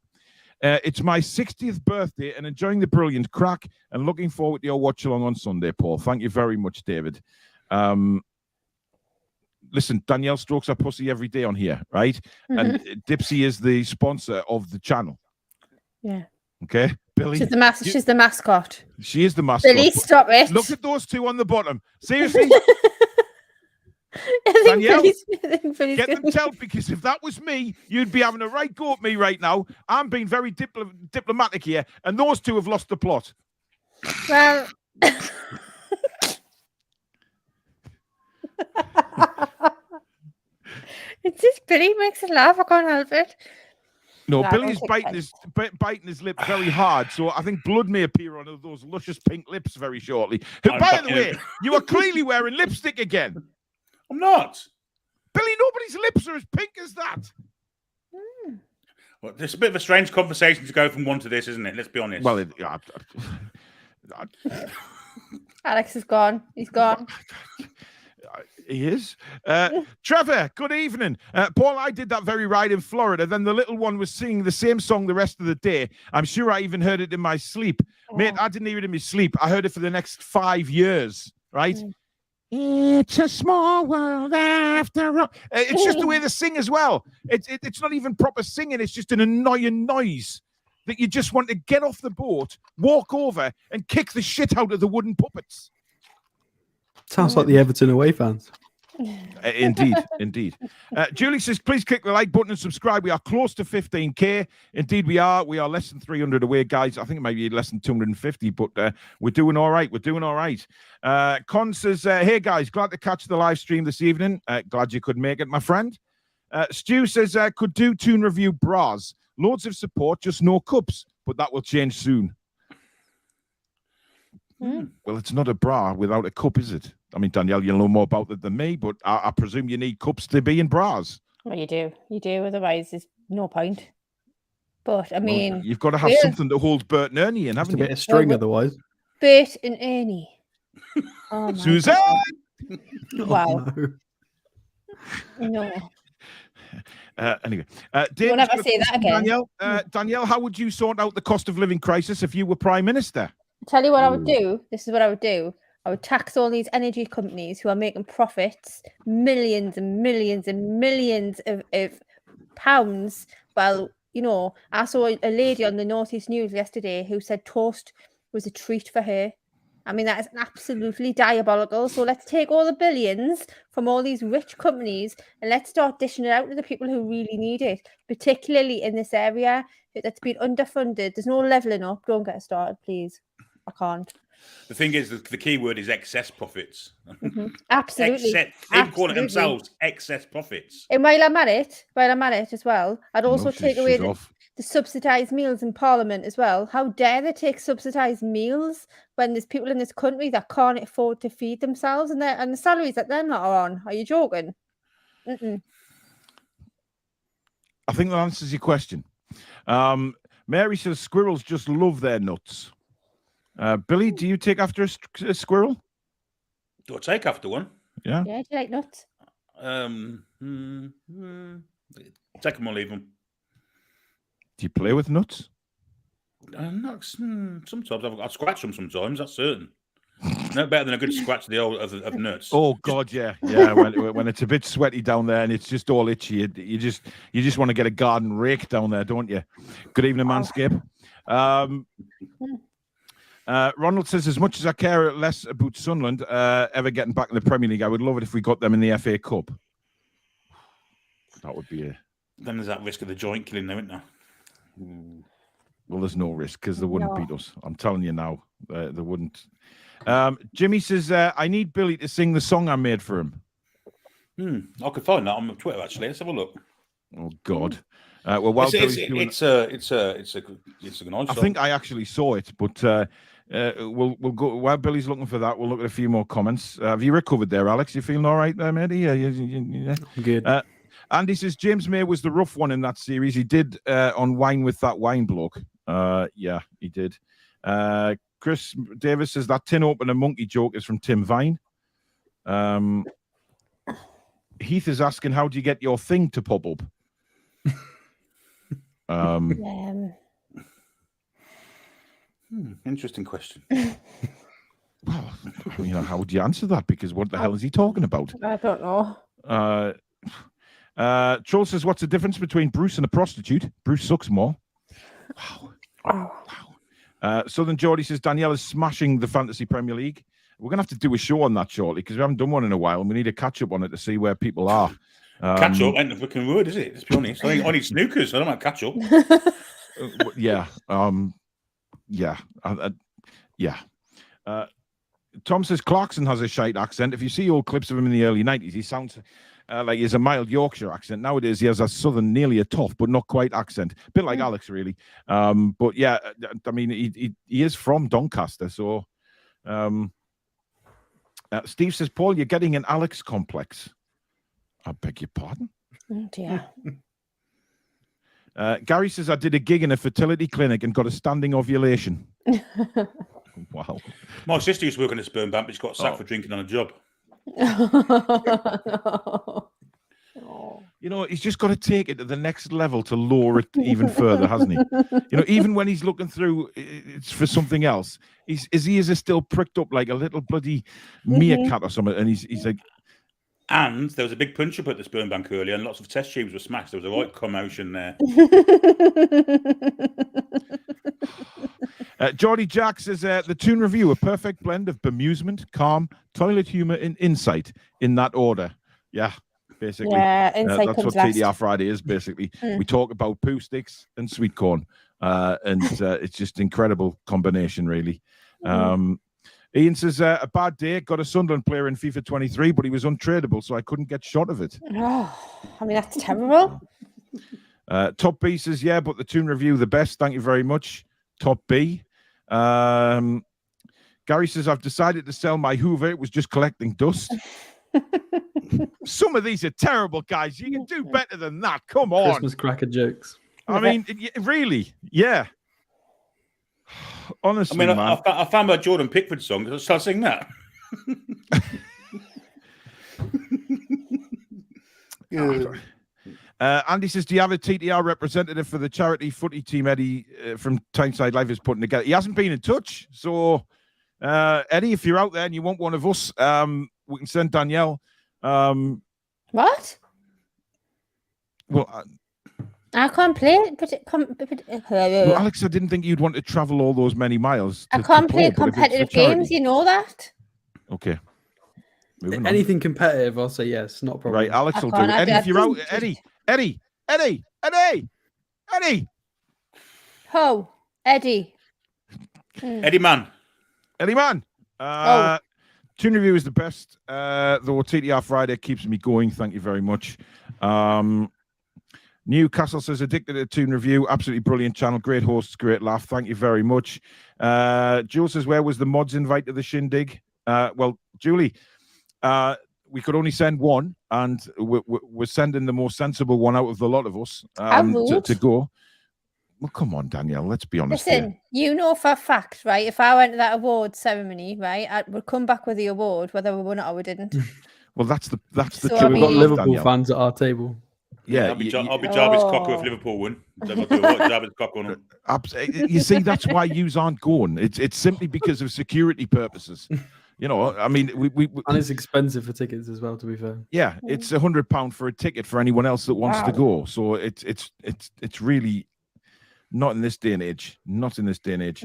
It's my 60th birthday and enjoying the brilliant crack and looking forward to your watch along on Sunday, Paul. Thank you very much, David. Listen, Danielle strokes her pussy every day on here, right? Mm-hmm. And Dipsy is the sponsor of the channel. Yeah. Okay, Billy. She's the mascot. She is the mascot. Billy, stop it. Look at those two on the bottom. Seriously. Danielle, get them dealt, because if that was me, you'd be having a right go at me right now. I'm being very diplomatic here, and those two have lost the plot. Well, it's just Billy makes us laugh. I can't help it. No, Billy's biting his lip very hard, so I think blood may appear on those luscious pink lips very shortly. By the way, you are clearly wearing lipstick again. I'm not. Billy, nobody's lips are as pink as that. Well, it's a bit of a strange conversation to go from one to this, isn't it? Let's be honest. Well, Alex is gone. He's gone. He is. Trevor, good evening. Paul, I did that very ride in Florida. Then the little one was singing the same song the rest of the day. I'm sure I even heard it in my sleep. Oh. Mate, I didn't hear it in my sleep. I heard it for the next 5 years, right? It's a small world after all. It's just the way they sing as well. It's not even proper singing. It's just an annoying noise that you just want to get off the boat, walk over, and kick the shit out of the wooden puppets. Sounds like the Everton away fans. Indeed. Julie says, please click the like button and subscribe. We are close to 15k. Indeed, we are. We are less than 300 away, guys. I think it might be less than 250, but we're doing all right. Con says, hey, guys, glad to catch the live stream this evening. Glad you could make it, my friend. Stu says, could do Toon review bras. Loads of support, just no cups, but that will change soon. Well, it's not a bra without a cup, is it? I mean, Danielle, you'll know more about it than me, but I presume you need cups to be in bras. Well, you do. Otherwise, there's no point. But, I mean... Well, you've got to have something that holds Bert and Ernie in, haven't you? A bit of string, otherwise. Bert and Ernie. Oh, Suzanne! Wow. No. Anyway, Don't ever say that again. Danielle, how would you sort out the cost of living crisis if you were Prime Minister? Tell you what I would do. This is what I would do. I would tax all these energy companies who are making profits, millions and millions and millions of pounds. Well, you know, I saw a lady on the Northeast News yesterday who said toast was a treat for her. I mean, that is absolutely diabolical. So let's take all the billions from all these rich companies and let's start dishing it out to the people who really need it, particularly in this area that's been underfunded. There's no levelling up. Don't get started, please. I can't. The thing is, the key word is excess profits. Mm-hmm. Absolutely. They call it themselves excess profits. And while I'm at it as well, I'd also take away the subsidised meals in Parliament as well. How dare they take subsidised meals when there's people in this country that can't afford to feed themselves and the salaries that they're not on? Are you joking? Mm-mm. I think that answers your question. Mary says squirrels just love their nuts. Billy, do you take after a squirrel? Do I take after one? Yeah. Yeah, do you like nuts? Take them or leave them. Do you play with nuts? No, sometimes I scratch them. Sometimes, that's certain. No better than a good scratch of nuts. Oh God, yeah. When it's a bit sweaty down there and it's just all itchy, you just want to get a garden rake down there, don't you? Good evening, Manscape. Ronald says, as much as I care less about Sunderland ever getting back in the Premier League, I would love it if we got them in the FA Cup. That would be a... Then there's that risk of the joint killing them, isn't there? Well, there's no risk because they wouldn't beat us. I'm telling you now, they wouldn't. Jimmy says, I need Billy to sing the song I made for him. I could find that on Twitter, actually. Let's have a look. Oh, God. Well, while it's a good nice I think I actually saw it, but we'll go while Billy's looking for that. We'll look at a few more comments. Have you recovered there, Alex? You feeling all right there, matey? Yeah, I'm good. Andy says James May was the rough one in that series. He did on Wine with that wine bloke. Yeah, he did. Chris Davis says that tin opener monkey joke is from Tim Vine. Heath is asking, how do you get your thing to pop up? Interesting question. Well, how would you answer that? Because what the hell is he talking about? I don't know. Troll says, what's the difference between Bruce and a prostitute? Bruce sucks more. Wow. Southern Geordie says, Danielle is smashing the Fantasy Premier League. We're going to have to do a show on that shortly because we haven't done one in a while and we need a catch-up on it to see where people are. Catch-up ain't the fucking word, is it? Let's be honest. I need snookers. I don't want catch-up. Yeah. Yeah. Tom says Clarkson has a shite accent. If you see old clips of him in the early 90s, he sounds like he has a mild Yorkshire accent. Nowadays, he has a southern, nearly a tough, but not quite accent. A bit like Alex, really. But yeah, I mean, he is from Doncaster. So Steve says, Paul, you're getting an Alex complex. I beg your pardon? Oh, dear. Gary says, I did a gig in a fertility clinic and got a standing ovulation. Wow. My sister used to work in a sperm bank, but she got sacked for drinking on a job. He's just got to take it to the next level to lower it even further, hasn't he? Even when he's looking through, it's for something else. His ears are still pricked up like a little bloody meerkat or something, and he's like. And there was a big punch up at the sperm bank earlier, and lots of test tubes were smashed. There was a right commotion there. Geordie Jack says the Toon Review, a perfect blend of bemusement, calm, toilet humor, and insight in that order. Yeah, basically. Yeah, insight that's what comes TDR last. Friday is, basically. We talk about poo sticks and sweet corn. And it's just incredible combination, really. Ian says, a bad day, got a Sunderland player in FIFA 23, but he was untradeable, so I couldn't get shot of it. Oh, I mean, that's terrible. Top B says, yeah, but the Toon Review, the best. Thank you very much. Top B. Gary says, I've decided to sell my Hoover. It was just collecting dust. Some of these are terrible, guys. You can do better than that. Come on. Christmas cracker jokes. I mean, really? Yeah. Honestly, I mean, man. I found my Jordan Pickford song. I'll start singing that. Andy says, do you have a TTR representative for the charity footy team Eddie from Tyneside Life is putting together? He hasn't been in touch. So, Eddie, if you're out there and you want one of us, we can send Danielle. What? Well, I can't play it, but well, Alex, I didn't think you'd want to travel all those many miles. I can't play Paul, competitive games, you know that. Okay. Moving on. Anything competitive, I'll say yes. Not a problem. Right, Alex will do can't. it. Eddie, if you're out, Eddie. Eddie. Ho, Eddie. Eddie Man. Toon Review is the best, though TTR Friday keeps me going. Thank you very much. Newcastle says, addicted to Toon Review. Absolutely brilliant channel. Great hosts, great laugh. Thank you very much. Jules says, where was the mods invite to the shindig? Well, Julie, we could only send one, and we're sending the more sensible one out of the lot of us to go. Well, come on, Danielle, let's be honest. Listen, you know for a fact, right? If I went to that award ceremony, right, I would come back with the award, whether we won it or we didn't. Well, that's the So, truth. I We've got mean- Liverpool Danielle. fans at our table. Yeah, I'll be Jarvis Cocker if Liverpool win. Jarvis Cocker on them. you see, that's why yous aren't going. It's simply because of security purposes. I mean, we And it's expensive for tickets as well, to be fair. yeah, it's £100 for a ticket for anyone else that wants to go. So it's really not in this day and age. Not in this day and age.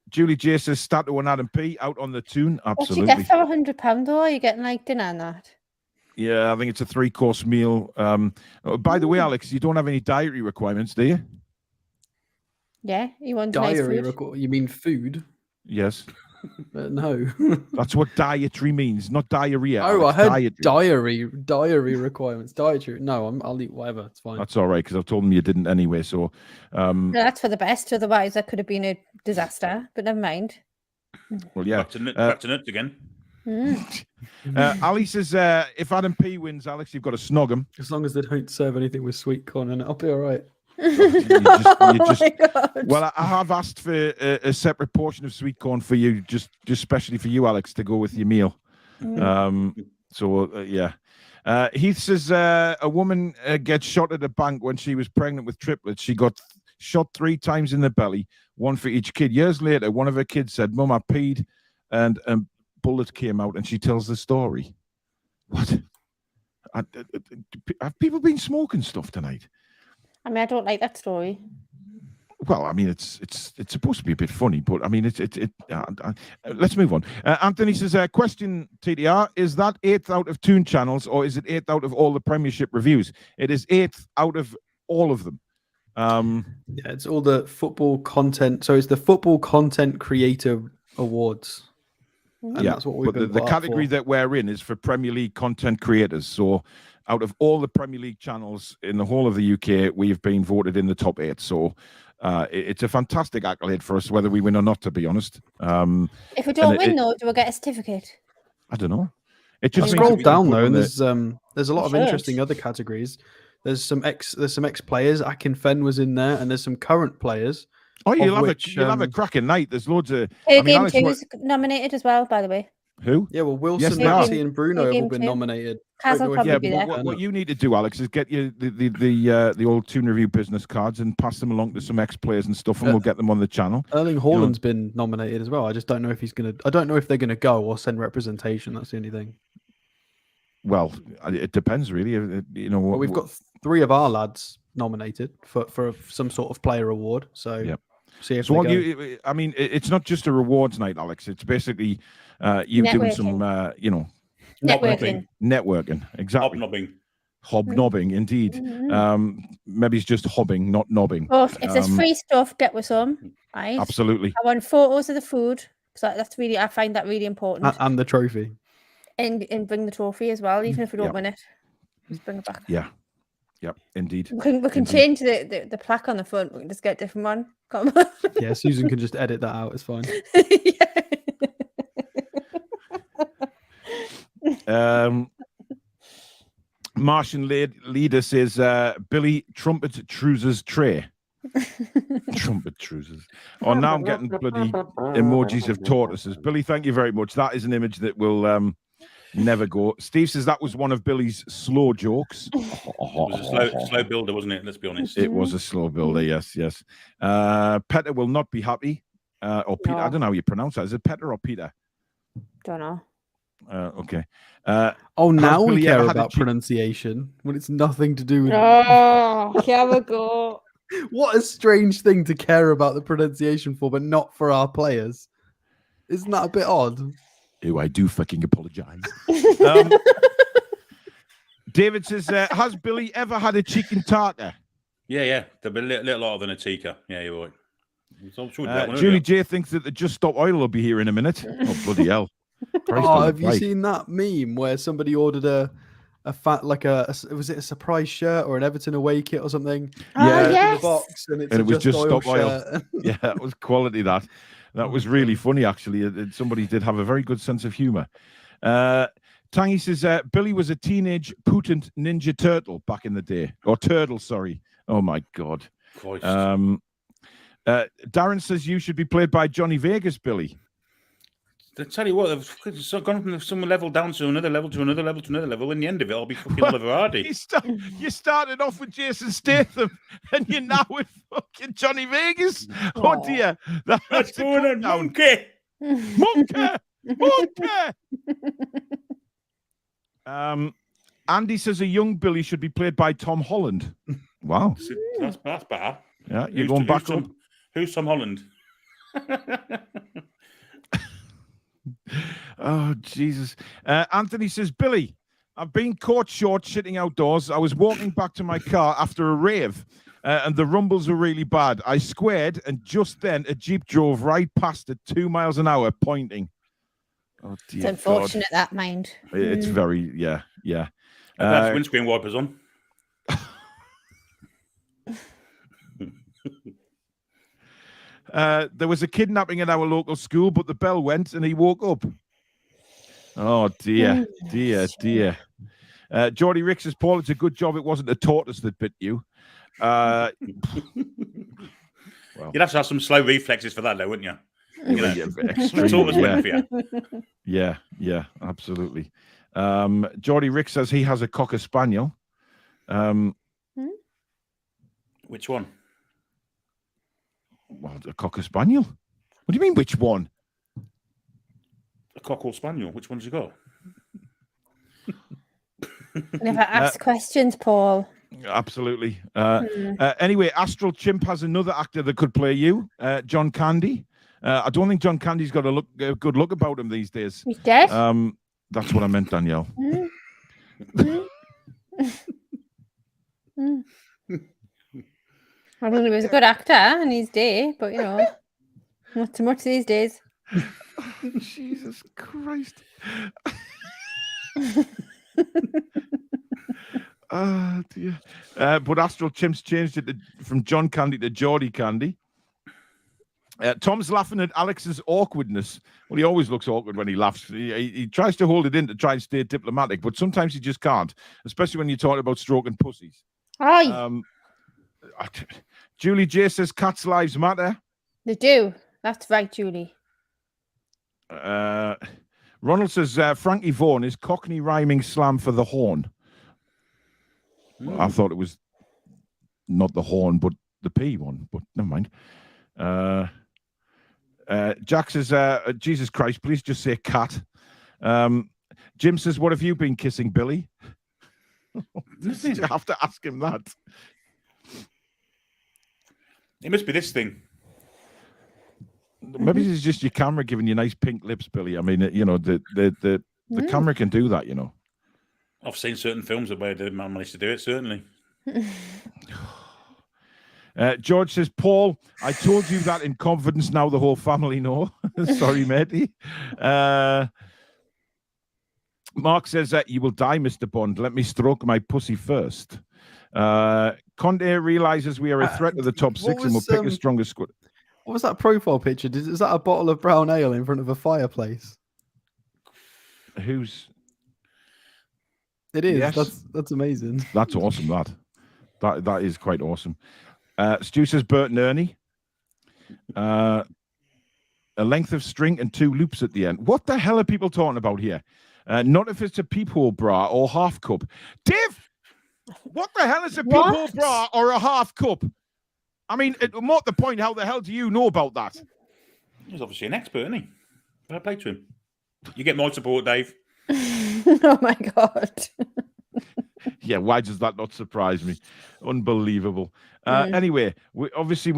Julie J says, Stato and Adam P out on the Toon. What do you Absolutely. get for £100 though? Are you getting like dinner and that? Yeah, I think it's a 3-course meal. By the way, Alex, you don't have any dietary requirements, do you? Yeah, you want nice Diary food? record. You mean food? Yes. No. That's what dietary means, not diarrhea. Oh, I Alex, heard dietary. diary requirements. Dietary. No, I'll eat whatever. It's fine. That's all right, because I've told them you didn't anyway. So, No, that's for the best. Otherwise, that could have been a disaster. But never mind. well, yeah. Back to nuts again. Ali says, if Adam P wins, Alex, you've got to snog him. As long as they don't serve anything with sweet corn, and I'll be all right. Oh my God. Well, I have asked for a separate portion of sweet corn for you, just especially for you, Alex, to go with your meal. Yeah. Heath says a woman gets shot at a bank when she was pregnant with triplets. She got shot 3 times in the belly, one for each kid. Years later, one of her kids said, "Mum, I peed and a bullet came out," and she tells the story. What? Have people been smoking stuff tonight? I mean, I don't like that story. Well, I mean, it's supposed to be a bit funny, but I mean, let's move on. Anthony says, question, TDR, is that 8th out of Toon channels, or is it 8th out of all the Premiership reviews? It is 8th out of all of them. Yeah, it's all the football content. So it's the Football Content Creator Awards. And that's what we've been the put up category for. that we're in is for Premier League content creators. So out of all the Premier League channels in the whole of the UK, we've been voted in the top 8. So it's a fantastic accolade for us, whether we win or not, to be honest. If we don't win, though, do we get a certificate? I don't know. It just I means scrolled that we can down put though, on and the- there's a lot of should. interesting other categories. There's some ex players. Akin Fenn was in there, and there's some current players. Oh, you'll which, have a cracking night. There's loads of. Game Alex, 2 is nominated as well, by the way. who? Yeah, well, Wilson, Yes, they Maxey, are. and Bruno have Game all been two. nominated. Kaz will Don't know if probably Yeah, you be but there. what you need to do, Alex, is get you the old Toon Review business cards and pass them along to some ex-players and stuff, and we'll get them on the channel. Erling Haaland's been nominated as well. I just don't know if he's gonna. I don't know if they're gonna go or send representation. That's the only thing. Well, it depends, really. You know, But we've got 3 of our lads nominated for some sort of player award. So Yep. see if So they what go. I mean, it's not just a rewards night, Alex. It's basically you doing some, Networking. networking. Exactly. Hobnobbing, indeed. Maybe it's just hobbing, not nobbing. But if there's free stuff, get with some. Right? Absolutely. I want photos of the food, because that's really, I find that really important. And the trophy. And bring the trophy as well, even if we don't Yep. win it. Just bring it back. Yeah. Yep. Indeed. We can Indeed. change the plaque on the front. We can just get a different one. Come on. Yeah, Susan can just edit that out. It's fine. Martian leader says Billy Trumpet Trousers Tray. Trumpet Trousers. Oh, now I'm getting bloody emojis of tortoises. Billy, thank you very much. That is an image that will never go. Steve says that was one of Billy's slow jokes. It was a slow builder, wasn't it? Let's be honest. It was a slow builder, yes. Petter will not be happy. Or Peter, I don't know how you pronounce that. Is it Petter or Peter? Don't know. Okay. Oh, now Billy we care ever had a about pronunciation when it's nothing to do with. Oh, here we go. What a strange thing to care about the pronunciation for, but not for our players. Isn't that a bit odd? Oh, I do fucking apologize. David says, has Billy ever had a chicken tartar? Yeah. There'll be a little lot of an Atika. Yeah, you're right. I'm sure that one, Julie J thinks that the Just Stop Oil will be here in a minute. Oh, bloody hell. Christ Oh, on the have you bike. seen that meme where somebody ordered a fat, like was it a surprise shirt or an Everton away kit or something? Oh, Yeah. In yes. the box, and And it was Just Stop Oil. shirt. Yeah, that was quality, that. That was really funny, actually. Somebody did have a very good sense of humor. Tangy says, Billy was a teenage Putin Ninja Turtle back in the day. Or Turtle, sorry. Oh, my God. Christ. Darren says you should be played by Johnny Vegas, Billy. I tell you what, they've gone from some level down to another level to another level to another level. In the end of it, I'll be fucking Oliver Hardy. You started off with Jason Statham, and you're now with fucking Johnny Vegas. Oh dear, that's going on, monkey. Andy says a young Billy should be played by Tom Holland. Wow, That's better. yeah, you're going back up. Who's Tom Holland? Oh, Jesus. Anthony says, Billy, I've been caught short shitting outdoors. I was walking back to my car after a rave, and the rumbles were really bad. I squared, and just then a Jeep drove right past at 2 miles an hour, pointing. Oh, dear It's unfortunate that, mind. It's very, yeah. I've got windscreen wipers on. There was a kidnapping at our local school, but the bell went and he woke up. Oh, dear. Geordie Rick says, Paul, it's a good job it wasn't a tortoise that bit you. Well, You'd have to have some slow reflexes for that, though, wouldn't you? Extreme, Tortoise went for you. Yeah, absolutely. Geordie Rick says he has a Cocker Spaniel. Which one? Well, a Cocker Spaniel? What do you mean, which one? A Cocker Spaniel. Which one's you got? Never ask questions, Paul. Absolutely. Anyway, Astral Chimp has another actor that could play you, John Candy. I don't think John Candy's got a good look about him these days. He's dead? That's what I meant, Danielle. I don't know, he was a good actor and he's dead, but not so much these days. Jesus Christ. Oh, dear. But Astral Chimp's changed it from John Candy to Geordie Candy. Tom's laughing at Alex's awkwardness. Well, he always looks awkward when he laughs. He tries to hold it in to try and stay diplomatic, but sometimes he just can't, especially when you're talking about stroking pussies. Aye. Julie J says cats' lives matter. They do. That's right, Julie. Ronald says Frankie Vaughan is Cockney rhyming slam for the horn. Well, I thought it was not the horn, but the P one, but never mind. Jack says, Jesus Christ, please just say cat. Jim says, what have you been kissing, Billy? You have to ask him that. It must be this thing. Maybe it's just your camera giving you nice pink lips, Billy. I mean, the camera can do that, I've seen certain films where they managed to do it, certainly. George says, Paul, I told you that in confidence. Now the whole family know. Sorry, matey. Mark says, you will die, Mr. Bond. Let me stroke my pussy first. Conte realizes we are a threat to the top six and will pick a stronger squad. What was that profile picture? Is that a bottle of brown ale in front of a fireplace? It is. Yes. That's amazing. That's awesome. That is quite awesome. Stu says Bert and Ernie. A length of string and 2 loops at the end. What the hell are people talking about here? Not if it's a peephole bra or half cup. Dave, what the hell is a peephole bra or a half cup? I mean, more at the point, how the hell do you know about that? He's obviously an expert, isn't he? Fair play to him. You get my support, Dave. Oh my God. Yeah, why does that not surprise me? Unbelievable. Anyway, we're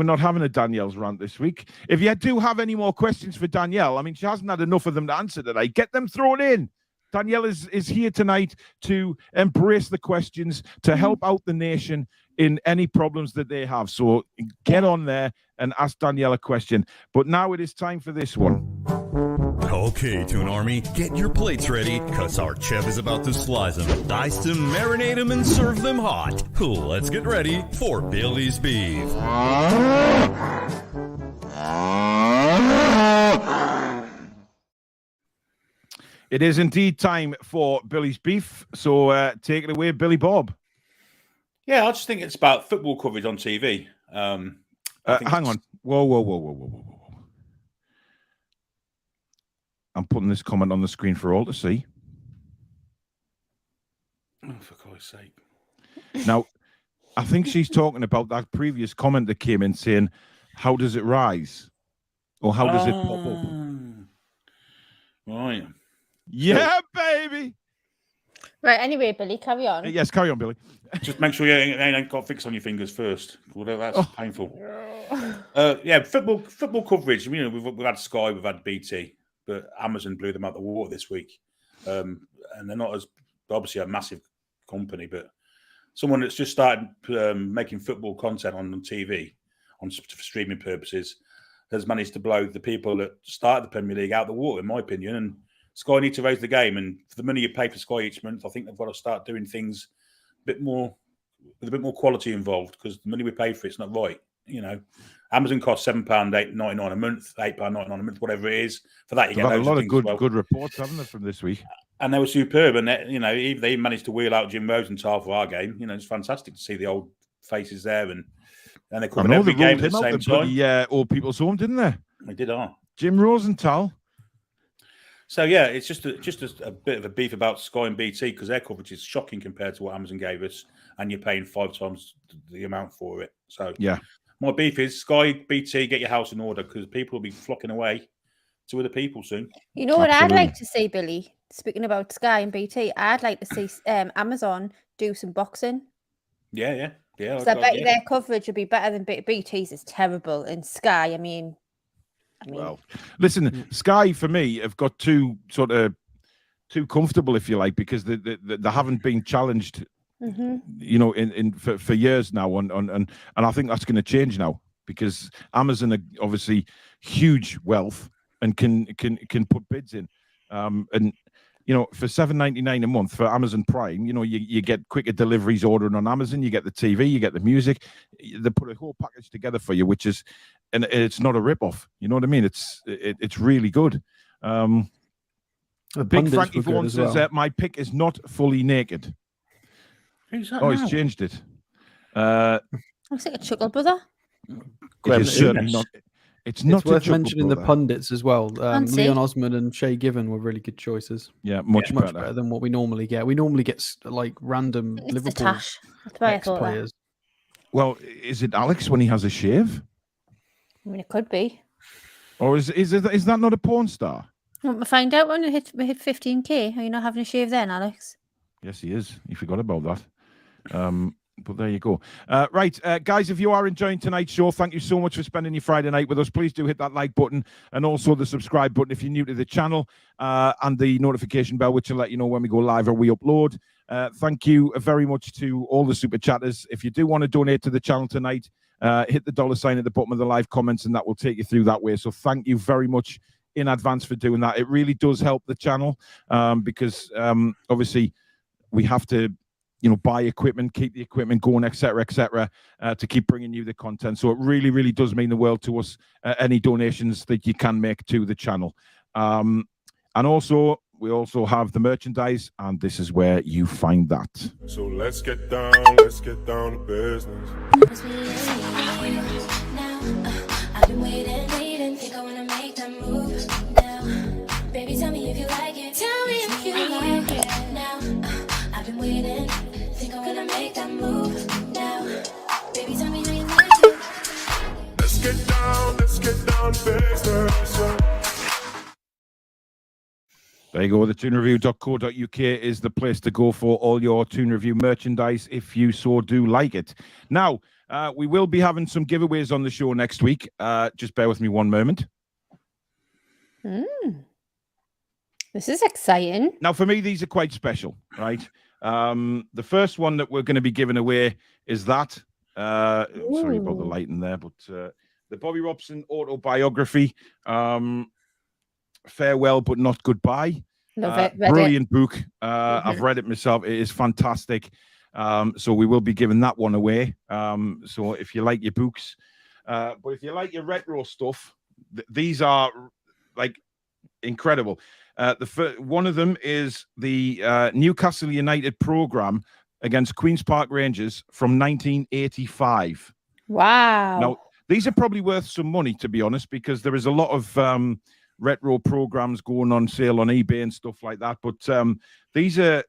not having a Danielle's rant this week. If you do have any more questions for Danielle, I mean, she hasn't had enough of them to answer today. Get them thrown in. Danielle is here tonight to embrace the questions, to help out the nation in any problems that they have. So get on there and ask Danielle a question. But now it is time for this one. Okay, Toon Army, get your plates ready, because our chef is about to slice them, dice them, marinate them, and serve them hot. Let's get ready for Billy's Beef. It is indeed time for Billy's Beef. So take it away, Billy Bob. Yeah, I just think it's about football coverage on TV. Hang on. Whoa. I'm putting this comment on the screen for all to see. Oh, for Christ's sake. Now, I think she's talking about that previous comment that came in saying, how does it rise? Or how does it pop up? Right. Yeah, baby. Right, anyway, Billy, carry on. Yes, carry on, Billy. Just make sure you ain't got fix on your fingers first. Although that's painful. Yeah, football coverage. You know, we've had Sky, we've had BT, but Amazon blew them out the water this week. And they're not as obviously a massive company, but someone that's just started making football content on TV for streaming purposes has managed to blow the people that started the Premier League out the water, in my opinion. And Sky need to raise the game. And for the money you pay for Sky each month, I think they've got to start doing things with a bit more quality involved, because the money we pay for it's not right. Amazon costs £7.99 a month, £8.99 a month, whatever it is. For that, you get a lot of good reports, haven't they, from this week? And they were superb. And they managed to wheel out Jim Rosenthal for our game. It's fantastic to see the old faces there, and they covered every game at the same time. Old People's Home, didn't they? They did. Jim Rosenthal. So yeah, it's just a bit of a beef about Sky and BT, because their coverage is shocking compared to what Amazon gave us, and you're paying 5 times the amount for it. So yeah, my beef is Sky, BT, get your house in order, because people will be flocking away to other people soon. You know what I'd like to see, Billy? Speaking about Sky and BT, I'd like to see Amazon do some boxing. Yeah. So I bet their coverage would be better than BT's. Is terrible. And Sky, I mean, well, listen, Sky for me have got too comfortable, if you like, because they haven't been challenged, for years now. And I think that's going to change now, because Amazon are obviously huge wealth and can put bids in, and. For $7.99 a month for Amazon Prime, you get quicker deliveries ordering on Amazon. You get the TV, you get the music. They put a whole package together for you, and it's not a rip-off. You know what I mean? It's really good. Big Frankie Vaughan says, my pick is not fully naked. Who's that? He's changed it. Looks like a chuckle brother. It is certainly not. It's worth mentioning the pundits as well. Leon Osman and Shay Given were really good choices. Yeah, much better than what we normally get. We normally get like random Liverpool ex-players. Well, is it Alex when he has a shave? I mean, it could be. Or is that not a porn star? Want to find out when we hit 15k? Are you not having a shave then, Alex? Yes, he is. He forgot about that. But there you go. Right, guys, if you are enjoying tonight's show, thank you so much for spending your Friday night with us. Please do hit that like button and also the subscribe button if you're new to the channel, and the notification bell, which will let you know when we go live or we upload. Thank you very much to all the super chatters. If you do want to donate to the channel tonight, hit the $sign at the bottom of the live comments, and that will take you through that way. So thank you very much in advance for doing that. It really does help the channel, because obviously we have to buy equipment, keep the equipment going, etc., to keep bringing you the content. So it really, really does mean the world to us, any donations that you can make to the channel. And also, we also have the merchandise, and this is where you find that. So let's get down to business. I've been waiting, think I wanna make that move now. Baby, tell me if you like it. Tell me if you like it now. I've been waiting. Think I'm gonna make that move now. Baby, tell me how you like it. Let's get down to business. There you go. The toonreview.co.uk is the place to go for all your Toon Review merchandise, if you so do like it. Now, we will be having some giveaways on the show next week. Just bear with me one moment. This is exciting. Now, for me, these are quite special, right? The first one that we're going to be giving away is that. Sorry about the lighting there, but the Bobby Robson autobiography, Farewell But Not Goodbye. Love it. Brilliant book. I've read it myself. It is fantastic. So we will be giving that one away. So if you like your books, but if you like your retro stuff, these are like incredible. One of them is the Newcastle United program against Queen's Park Rangers from 1985. Wow. Now, these are probably worth some money, to be honest, because there is a lot of retro programs going on sale on eBay and stuff like that. But these are,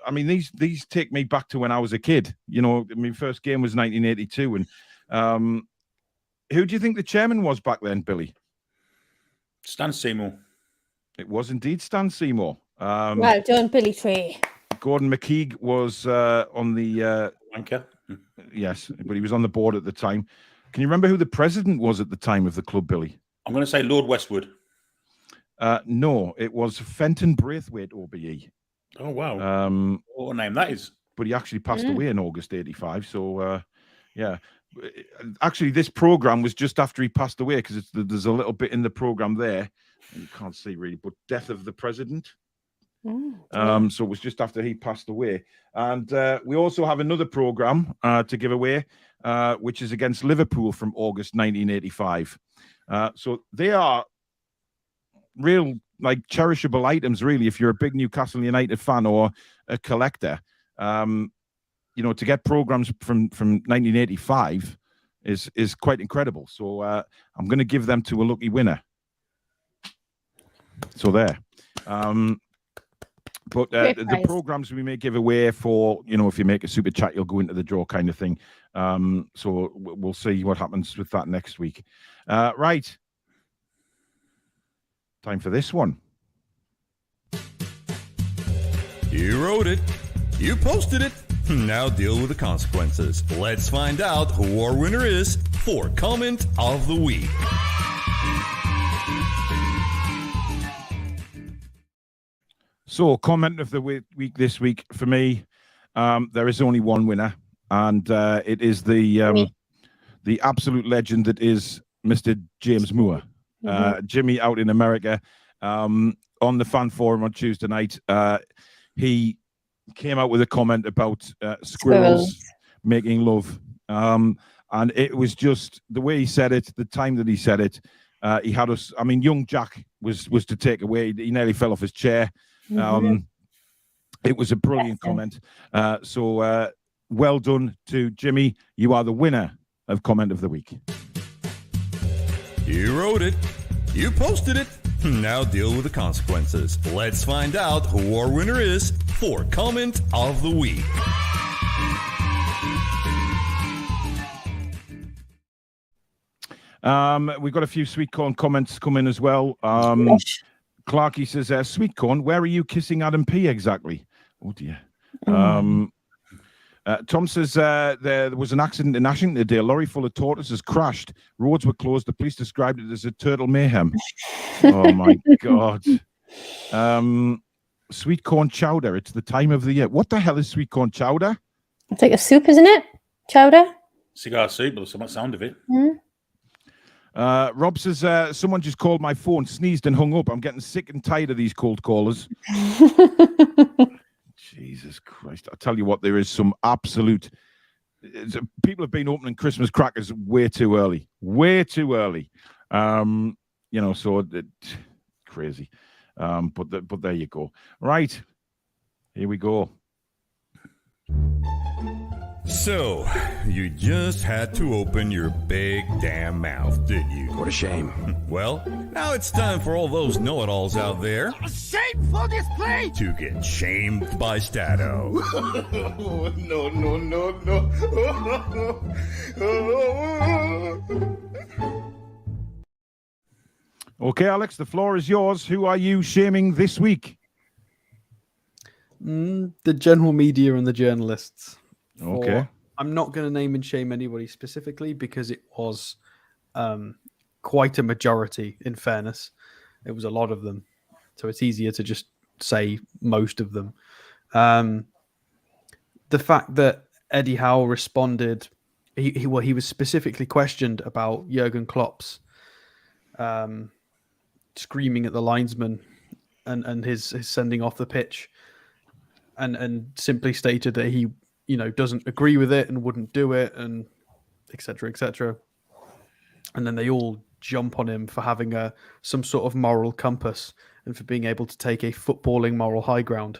I mean, these take me back to when I was a kid. My first game was 1982. And who do you think the chairman was back then, Billy? Stan Seymour. It was indeed Stan Seymour. Well done, Billy Tree. Gordon McKeague was on the anchor. Yes, but he was on the board at the time. Can you remember who the president was at the time of the club, Billy? I'm going to say Lord Westwood. No, it was Fenton Braithwaite, OBE. Oh, wow. What a name that is. but he actually passed away in August 85. So, yeah. Actually, this program was just after he passed away because there's a little bit in the program there. You can't see really, but Death of the President. So it was just after he passed away. And we also have another program to give away, which is against Liverpool from August 1985. So they are real, like, cherishable items, really, if you're a big Newcastle United fan or a collector. You know, to get programs from 1985 is quite incredible. So I'm going to give them to a lucky winner. So there. But the programs we may give away for, you know, if you make a super chat, you'll go into the draw kind of thing. So we'll see what happens with that next week. Right. Time for this one. You wrote it. You posted it. Now deal with the consequences. Let's find out who our winner is for Comment of the Week. So, comment of the week this week for me, there is only one winner, and it is the absolute legend that is Mr. James Moore, Jimmy out in America. On the fan forum on Tuesday night, he came out with a comment about squirrels making love, and it was just the way he said it, the time that he said it. He had us. I mean, young Jack was to take away. He nearly fell off his chair. It was a brilliant comment. So well done to Jimmy. You are the winner of Comment of the Week. You wrote it. You posted it. Now deal with the consequences. Let's find out who our winner is for Comment of the Week. We've got a few sweet corn comments come in as well. Clarky says, sweet corn, where are you kissing Adam P exactly? Oh dear. Tom says there was an accident in Ashington today. A lorry full of tortoises crashed. Roads were closed. The police described it as a turtle mayhem. Oh my God. Sweet corn chowder. It's the time of the year. What the hell is sweet corn chowder? It's like a soup, isn't it? Chowder? Cigar soup, but there's sound of it. Rob says, someone just called my phone, sneezed and hung up. I'm getting sick and tired of these cold callers. Jesus Christ. I tell you what, there is some absolute... People have been opening Christmas crackers way too early. Way too early. You know, so crazy. But there you go. Right. Here we go. So, you just had to open your big damn mouth, didn't you? What a shame. Well, now it's time for all those know-it-alls out there Shameful display! to get shamed by Stato. No. Okay, Alex, the floor is yours. Who are you shaming this week? The general media and the journalists. Okay. I'm not going to name and shame anybody specifically because it was quite a majority, in fairness. It was a lot of them. So it's easier to just say most of them. The fact that Eddie Howe responded, he was specifically questioned about Jurgen Klopp's screaming at the linesman and his sending off the pitch, and simply stated that he doesn't agree with it and wouldn't do it, and etc. etc. And then they all jump on him for having some sort of moral compass and for being able to take a footballing moral high ground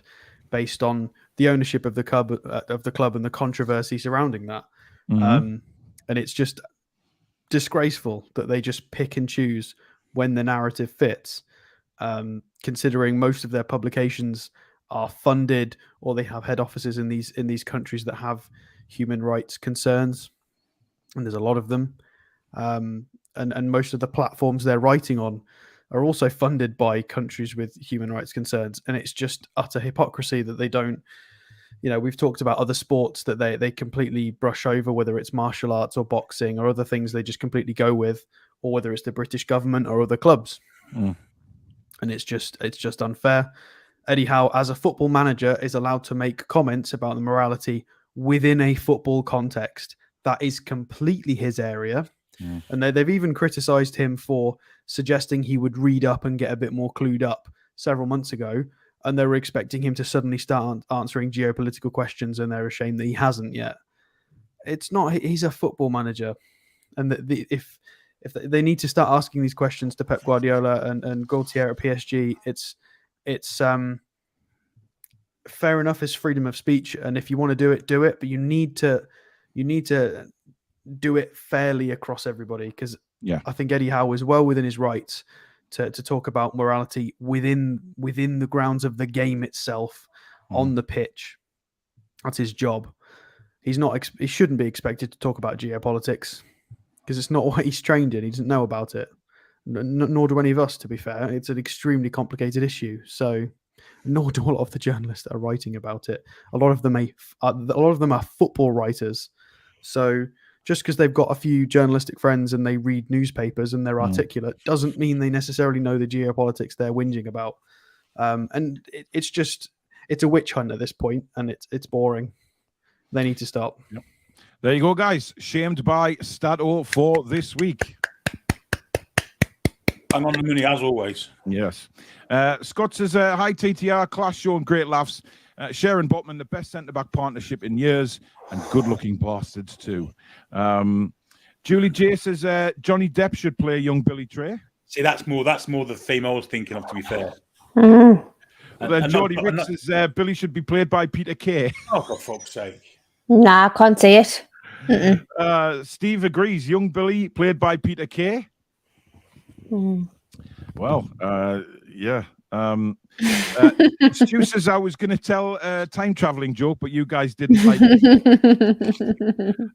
based on the ownership of the club and the controversy surrounding that. And it's just disgraceful that they just pick and choose when the narrative fits, considering most of their publications are funded or they have head offices in these countries that have human rights concerns, and there's a lot of them, and most of the platforms they're writing on are also funded by countries with human rights concerns. And it's just utter hypocrisy that they don't, we've talked about other sports that they completely brush over, whether it's martial arts or boxing or other things they just completely go with, or whether it's the British government or other clubs. And it's just unfair. Eddie Howe, as a football manager, is allowed to make comments about the morality within a football context. That is completely his area. Mm. And they've even criticised him for suggesting he would read up and get a bit more clued up several months ago. And they were expecting him to suddenly start answering geopolitical questions, and they're ashamed that he hasn't yet. It's not. He's a football manager, and if they need to start asking these questions to Pep Guardiola and Gaultier at PSG, it's fair enough. It's freedom of speech, and if you want to do it, do it. But you need to do it fairly across everybody, because I think Eddie Howe is well within his rights to talk about morality within the grounds of the game itself on the pitch. That's his job. He's not. He shouldn't be expected to talk about geopolitics, because it's not what he's trained in. He doesn't know about it, nor do any of us. To be fair, it's an extremely complicated issue. So, nor do a lot of the journalists that are writing about it. A lot of them are football writers. So, just because they've got a few journalistic friends and they read newspapers and they're articulate doesn't mean they necessarily know the geopolitics they're whinging about. And it's a witch hunt at this point, and it's boring. They need to stop. Yep. There you go, guys. Shamed by Stato for this week. I'm on the money as always. Yes. Scott says, hi TTR, class show and great laughs. Sharon Botman, the best centre-back partnership in years, and good-looking bastards too. Julie J says, Johnny Depp should play young Billy Trey. See, that's more the theme I was thinking of, to be fair. Well, then Jordy Rick says, Billy should be played by Peter Kay. Oh, for fuck's sake. Nah, I can't see it. Steve agrees, young Billy played by Peter Kay. Well, yeah. Stu says I was going to tell a time traveling joke, but you guys didn't like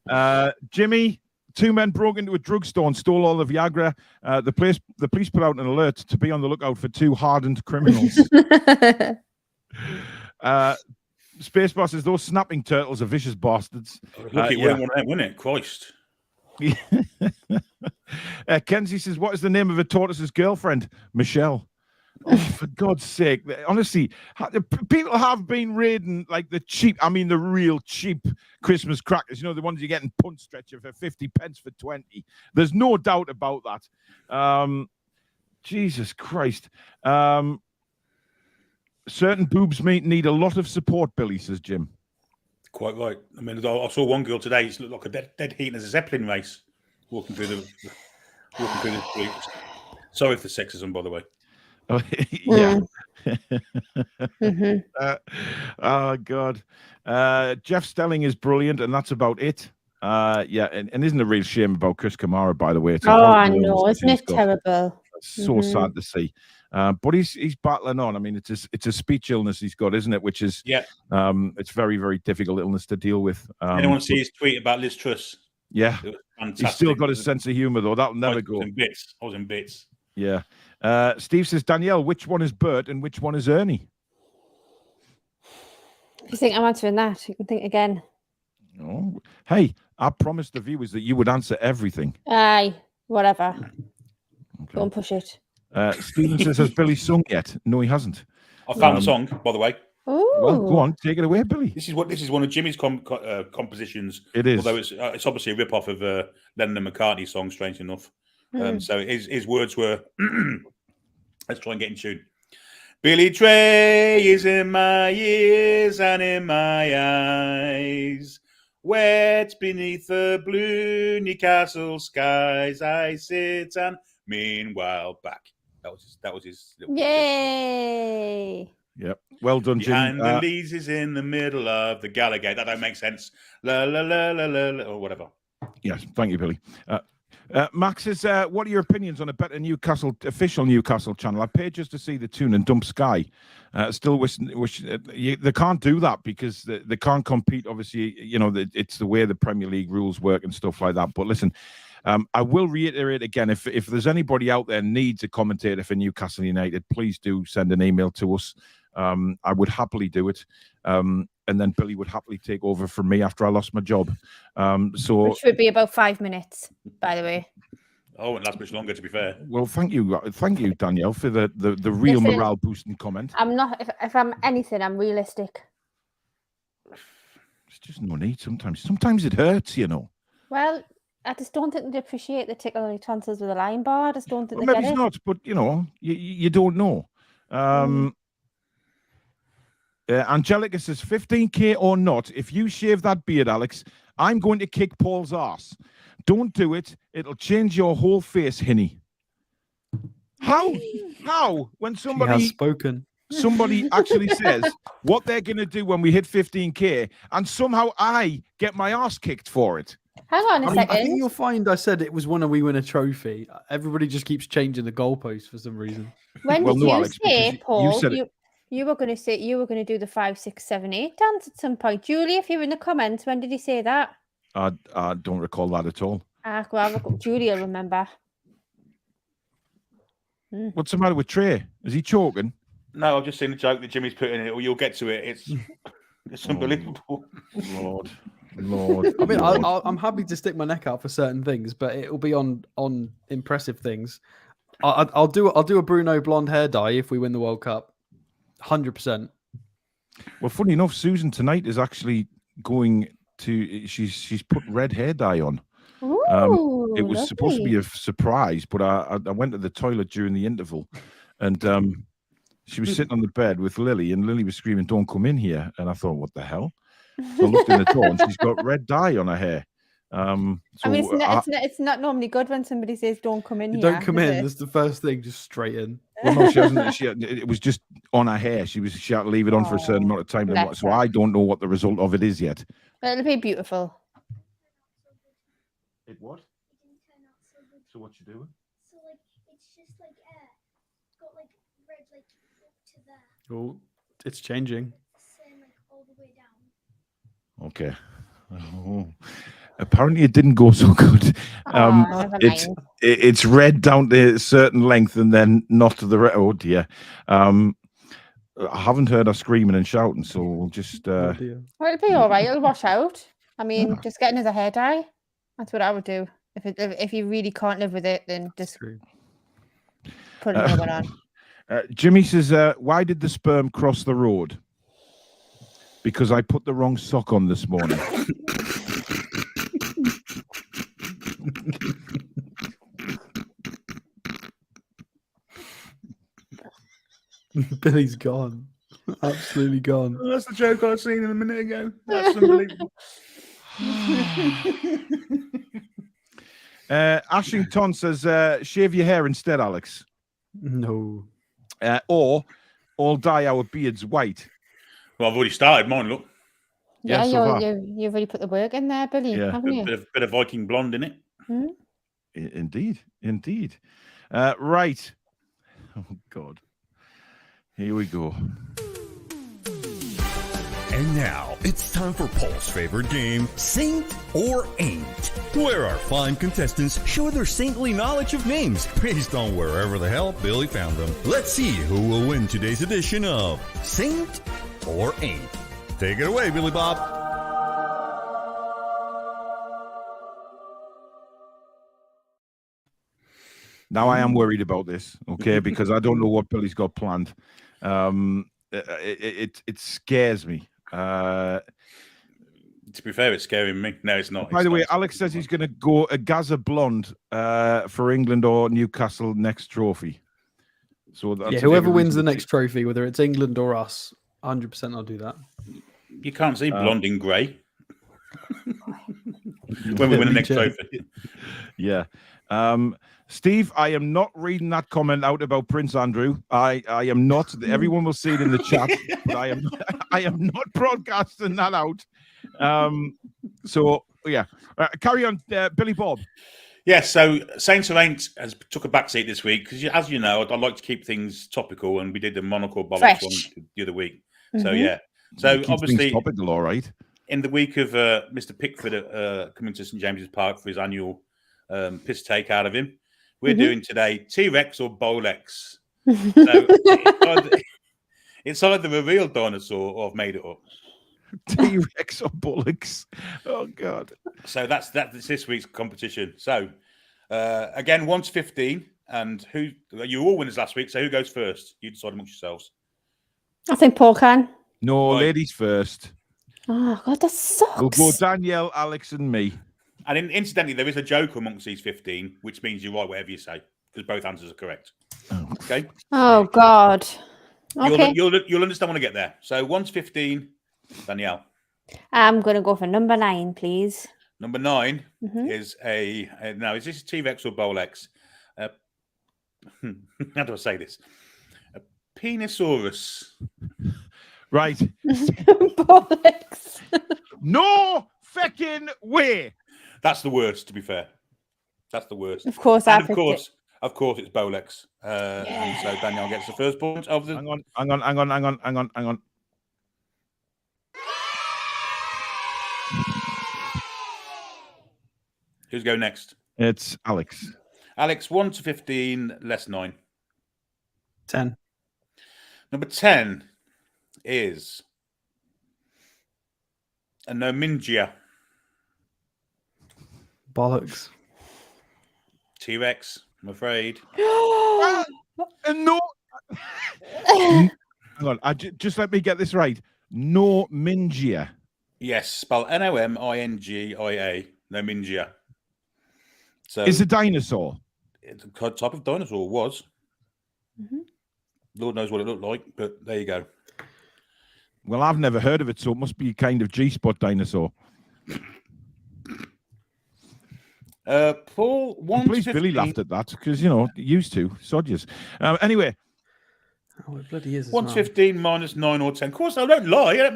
it. Jimmy, 2 men broke into a drugstore and stole all the Viagra. The police put out an alert to be on the lookout for 2 hardened criminals. Spacebar says those snapping turtles are vicious bastards. Look, it weren't one of them, wasn't it? Christ. Kenzie says, what is the name of a tortoise's girlfriend? Michelle. Oh, for God's sake. Honestly, people have been raiding like the real cheap Christmas crackers. You know, the ones you get in Punch Stretcher for 50 pence for 20. There's no doubt about that. Jesus Christ. Certain boobs need a lot of support, Billy, says Jim. Quite right. I mean, I saw one girl today. She looked like a dead heat in a Zeppelin race walking through the streets. Sorry for sexism, by the way. Yeah. Oh God. Jeff Stelling is brilliant, and that's about it. Yeah, and isn't a real shame about Chris Kamara, by the way? I know, isn't it terrible? So sad to see. But he's battling on. I mean, it's a speech illness he's got, isn't it? Which is it's very, very difficult illness to deal with. Anyone see his tweet about Liz Truss? Yeah, he's still got a sense of humour though. That'll never go. I was in bits. Yeah. Steve says, Danielle, which one is Bert and which one is Ernie? If you think I'm answering that, you can think again. Oh, hey, I promised the viewers that you would answer everything. Aye, whatever. Okay. Go and push it. Stephen says, has Billy sung yet? No, he hasn't. I found the song, by the way. Ooh. Well, go on, take it away, Billy. This is one of Jimmy's compositions. It is. Although it's obviously a rip-off of Lennon and McCartney's song, strange enough. So his words were, let's try and get in tune. Billy Trey is in my ears and in my eyes. Wet beneath the blue Newcastle skies, I sit and meanwhile back. That was his. Yay! Yep. Well done, Jim. Behind the leads is in the middle of the Gallagher. That don't make sense. La la la la la, la or whatever. Yes, thank you, Billy. Max says, what are your opinions on a better official Newcastle channel? I paid just to see the Toon and dump Sky. Still wish they can't do that because they can't compete. Obviously, you know, it's the way the Premier League rules work and stuff like that. But listen, I will reiterate again, if there's anybody out there needs a commentator for Newcastle United, please do send an email to us. I would happily do it. And then Billy would happily take over from me after I lost my job. Which would be about 5 minutes, by the way. Oh, it won't last much longer, to be fair. Well, thank you, Danielle, for the real Listen, morale boosting comment. I'm not. If I'm anything, I'm realistic. There's just no need. Sometimes it hurts, you know. Well, I just don't think they appreciate the tickle tonsils with a line bar. I just don't think Well, they maybe get it's it. not, but you know, you don't know. Angelica says 15k or not. If you shave that beard, Alex, I'm going to kick Paul's ass. Don't do it. It'll change your whole face, Hinny. How? When She has spoken. somebody actually says what they're going to do when we hit 15k, and somehow I get my ass kicked for it. Hang on a I second. think you'll find I said it was when we win a trophy. Everybody just keeps changing the goalposts for some reason. When Well, did no, you Alex, say, because Paul? you said it. You were going to say you were going to do the 5, 6, 7, 8 dance at some point. Julie, if you're in the comments, when did you say that? I don't recall that at all. Julie will remember. What's the matter with Trey? Is he choking? No, I've just seen the joke that Jimmy's put in it. Or you'll get to it. It's unbelievable. Lord. I mean, I'm happy to stick my neck out for certain things, but it will be on impressive things. I'll do a Bruno blonde hair dye if we win the World Cup, 100%. Well, funny enough, Susan tonight is actually going to. She's put red hair dye on. Ooh, It was supposed to be a surprise, but I went to the toilet during the interval, and she was sitting on the bed with Lily, and Lily was screaming, "Don't come in here!" And I thought, "What the hell?" So I looked in the door, and she's got red dye on her hair. I mean, it's not normally good when somebody says, "Don't come in here." Don't come in. It? That's the first thing. Just straight in. Well, no, she hasn't. It was just on her hair. She had to leave it on for a certain amount of time. So I don't know what the result of it is yet. But it'll be beautiful. It what? So what you doing? So like it's just like got like red like up to there, Oh, it's changing. same like all the way down. Okay. Oh. Apparently, it didn't go so good. Never mind. It's red down to a certain length and then not to the red. Oh dear. I haven't heard her screaming and shouting, so we'll just. Oh, dear. Well, it'll be all right. It'll wash out. I mean, just get another hair dye. That's what I would do. If you really can't live with it, then just True. put another one on. Jimmy says, "Why did the sperm cross the road?" Because I put the wrong sock on this morning. Billy's gone. Absolutely gone. That's the joke I seen a minute ago. That's unbelievable. Ashington says, "Shave your hair instead, Alex, No. or dye our beards white." Well, I've already started mine. Look, Yeah, so far. you've already put the work in there, Billy, Yeah. haven't you? bit of Viking blonde in it. Indeed. Right. Oh God. Here we go. And now it's time for Paul's favorite game, Saint or Aint, where our fine contestants show their saintly knowledge of names based on wherever the hell Billy found them. Let's see who will win today's edition of Saint or Aint. Take it away, Billy Bob. Now I am worried about this, okay, because I don't know what Billy's got planned. It scares me. To be fair, it's scaring me. No, it's not. By the way, Alex says he's going to go a Gaza blonde for England or Newcastle next trophy. So that's Whoever wins the next trophy, whether it's England or us, 100% I'll do that. You can't see blonde in grey when we win the next trophy. Yeah. Steve, I am not reading that comment out about Prince Andrew. I am not. Everyone will see it in the chat, but I am not broadcasting that out. So yeah, carry on, Billy Bob. Yes, so Saints or Aint has took a backseat this week because, as you know, I like to keep things topical, and we did the Monaco bollocks one the other week. So yeah, so obviously topical, all right. In the week of Mr. Pickford coming to St James's Park for his annual piss take out of him, we're doing today T-Rex or Bolex. So it's either a real dinosaur or I've made it up. T-Rex or Bollocks. Oh God. So that's this week's competition. So Again, 1 to 15. And you were all winners last week, so who goes first? You decide amongst yourselves. I think Paul can. No, Right. ladies first. Oh God, that sucks. We'll go Danielle, Alex, and me. And incidentally, there is a joke amongst these 15, which means you're right whatever you say, because both answers are correct. Okay? Oh God. Okay. You'll understand when I get there. So 1 to 15, Danielle. I'm gonna go for number 9, please. Number 9 Mhm. is now, is this T-Rex or Bolex? How do I say this? A Penisaurus. Right. Bollocks. No fucking way. That's the worst, to be fair. That's the worst. Of course, And I of picked course, it. of course, it's Bolex. And so Danielle gets the first point of the. Hang on. Who's going next? It's Alex. Alex, 1 to 15, less 9. 10. Number 10 is a Nomingia. Bollocks. T-Rex, I'm afraid. No. Hang on. Just let me get this right. No Mingia. Yes, spell Nomingia. Nomingia. So Is a dinosaur. it's a type of dinosaur, was. Mhm. Lord knows what it looked like, but there you go. Well, I've never heard of it, so it must be a kind of G-spot dinosaur. Paul, 1 Please, to Billy 15. laughed at that because, used to. Sodgers. Anyway. Oh, it bloody is. 1 to 15 minus 9 or 10. Of course, I don't lie. I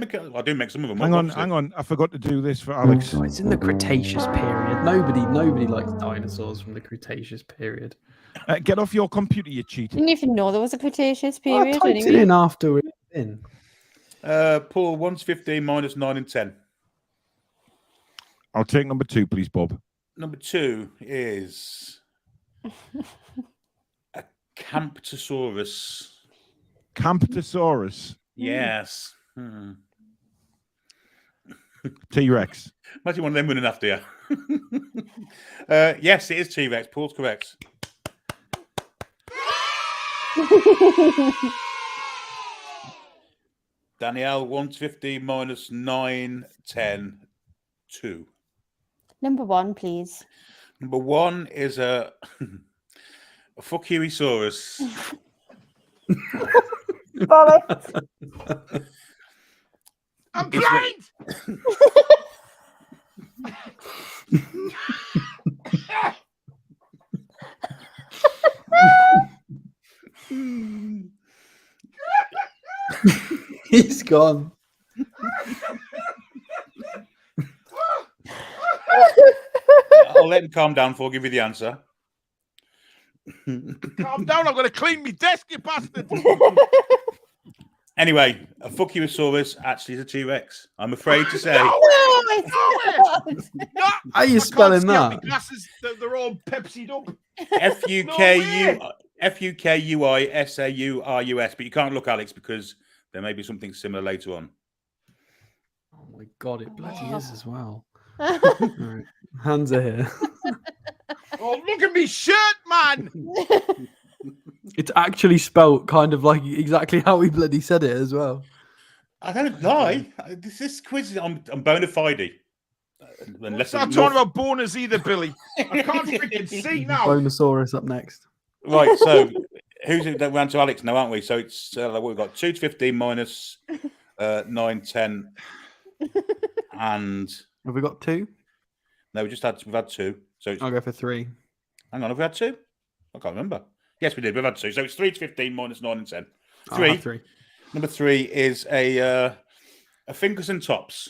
do make some of them. Hang up, on, obviously. hang on. I forgot to do this for Alex. Oh, it's in the Cretaceous period. Nobody likes dinosaurs from the Cretaceous period. Get off your computer, you cheat. Didn't even know there was a Cretaceous I period. typed it Anyway. in after it's in. Paul, 1 to 15 minus 9 and 10. I'll take number 2, please, Bob. Number 2 is a Camptosaurus. Camptosaurus. Yes. T-Rex. Imagine one of them winning after you. Yes, it is T-Rex. Paul's correct. Danielle, 1 to 15 minus 9, 10, 2. Number 1, please. Number 1 is a Fuckuisaurus. Bollocks. I'm blind! He's gone. I'll let him calm down before I give you the answer. Calm down, I'm going to clean my desk, you bastard! Anyway, a Fuckuisaurus actually is a T-Rex. I'm afraid to say. No, it's not. No, How are you I can't spelling see out my that? glasses, they're all Pepsi'd up. Fukuisaurus, but you can't look, Alex, because there may be something similar later on. Oh my god, it bloody is as well. Right. Hands are here. Oh, look at me shirt, man! It's actually spelt kind of like exactly how he bloody said it as well. I don't lie. This quiz is on bona fide. Unless I'm not talking about bonus either, Billy. I can't freaking see now. Bonosaurus up next. Right, so who's it that ran to Alex now, aren't we? So it's what we've got 2 to 15 minus 9, 10, and Have we got 2? no, we've had 2. So it's, I'll go for 3. hang on, have we had 2? I can't remember. Yes, we did. We've had 2. So it's 3 to 15 minus 9 and 10. I'll 3. have 3. Number 3 is a fingers and tops.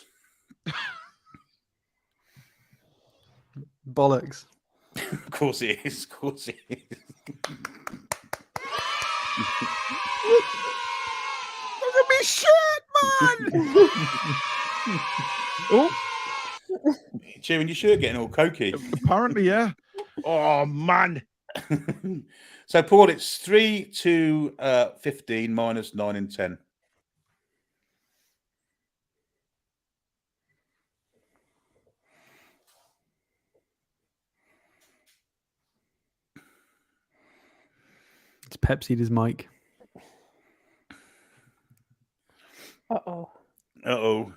Bollocks. Of course it is. Of course it is. Look at me shirt, man! Oh, Cheering your shirt getting all cokey. apparently, yeah. Oh, man. So, Paul, it's 3 to 15 minus 9 and 10. It's Pepsi'd his mic. Uh-oh. Uh-oh.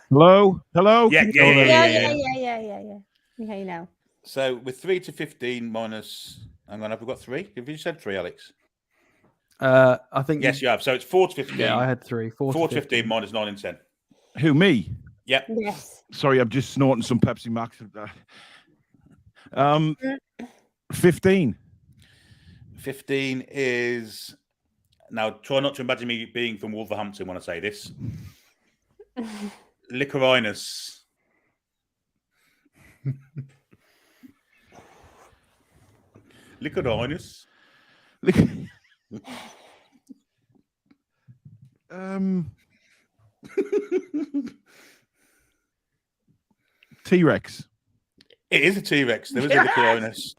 Hello? Hello? Yeah, Can yeah, you- yeah, Yeah, yeah, yeah. We hear you now. So with 3 to 15 minus... Hang on, have we got 3? Have you said 3, Alex? I think. Yes, you have. So it's 4 to 15. Yeah, I had 3. 4 4 to to 15 minus 9 and 10. Who, me? Yep. Yes. Sorry, I'm just snorting some Pepsi Max. 15. 15 is... Now, try not to imagine me being from Wolverhampton when I say this. Licorinus. Licorinus. T-Rex. It is a T-Rex. There is a Licorinus.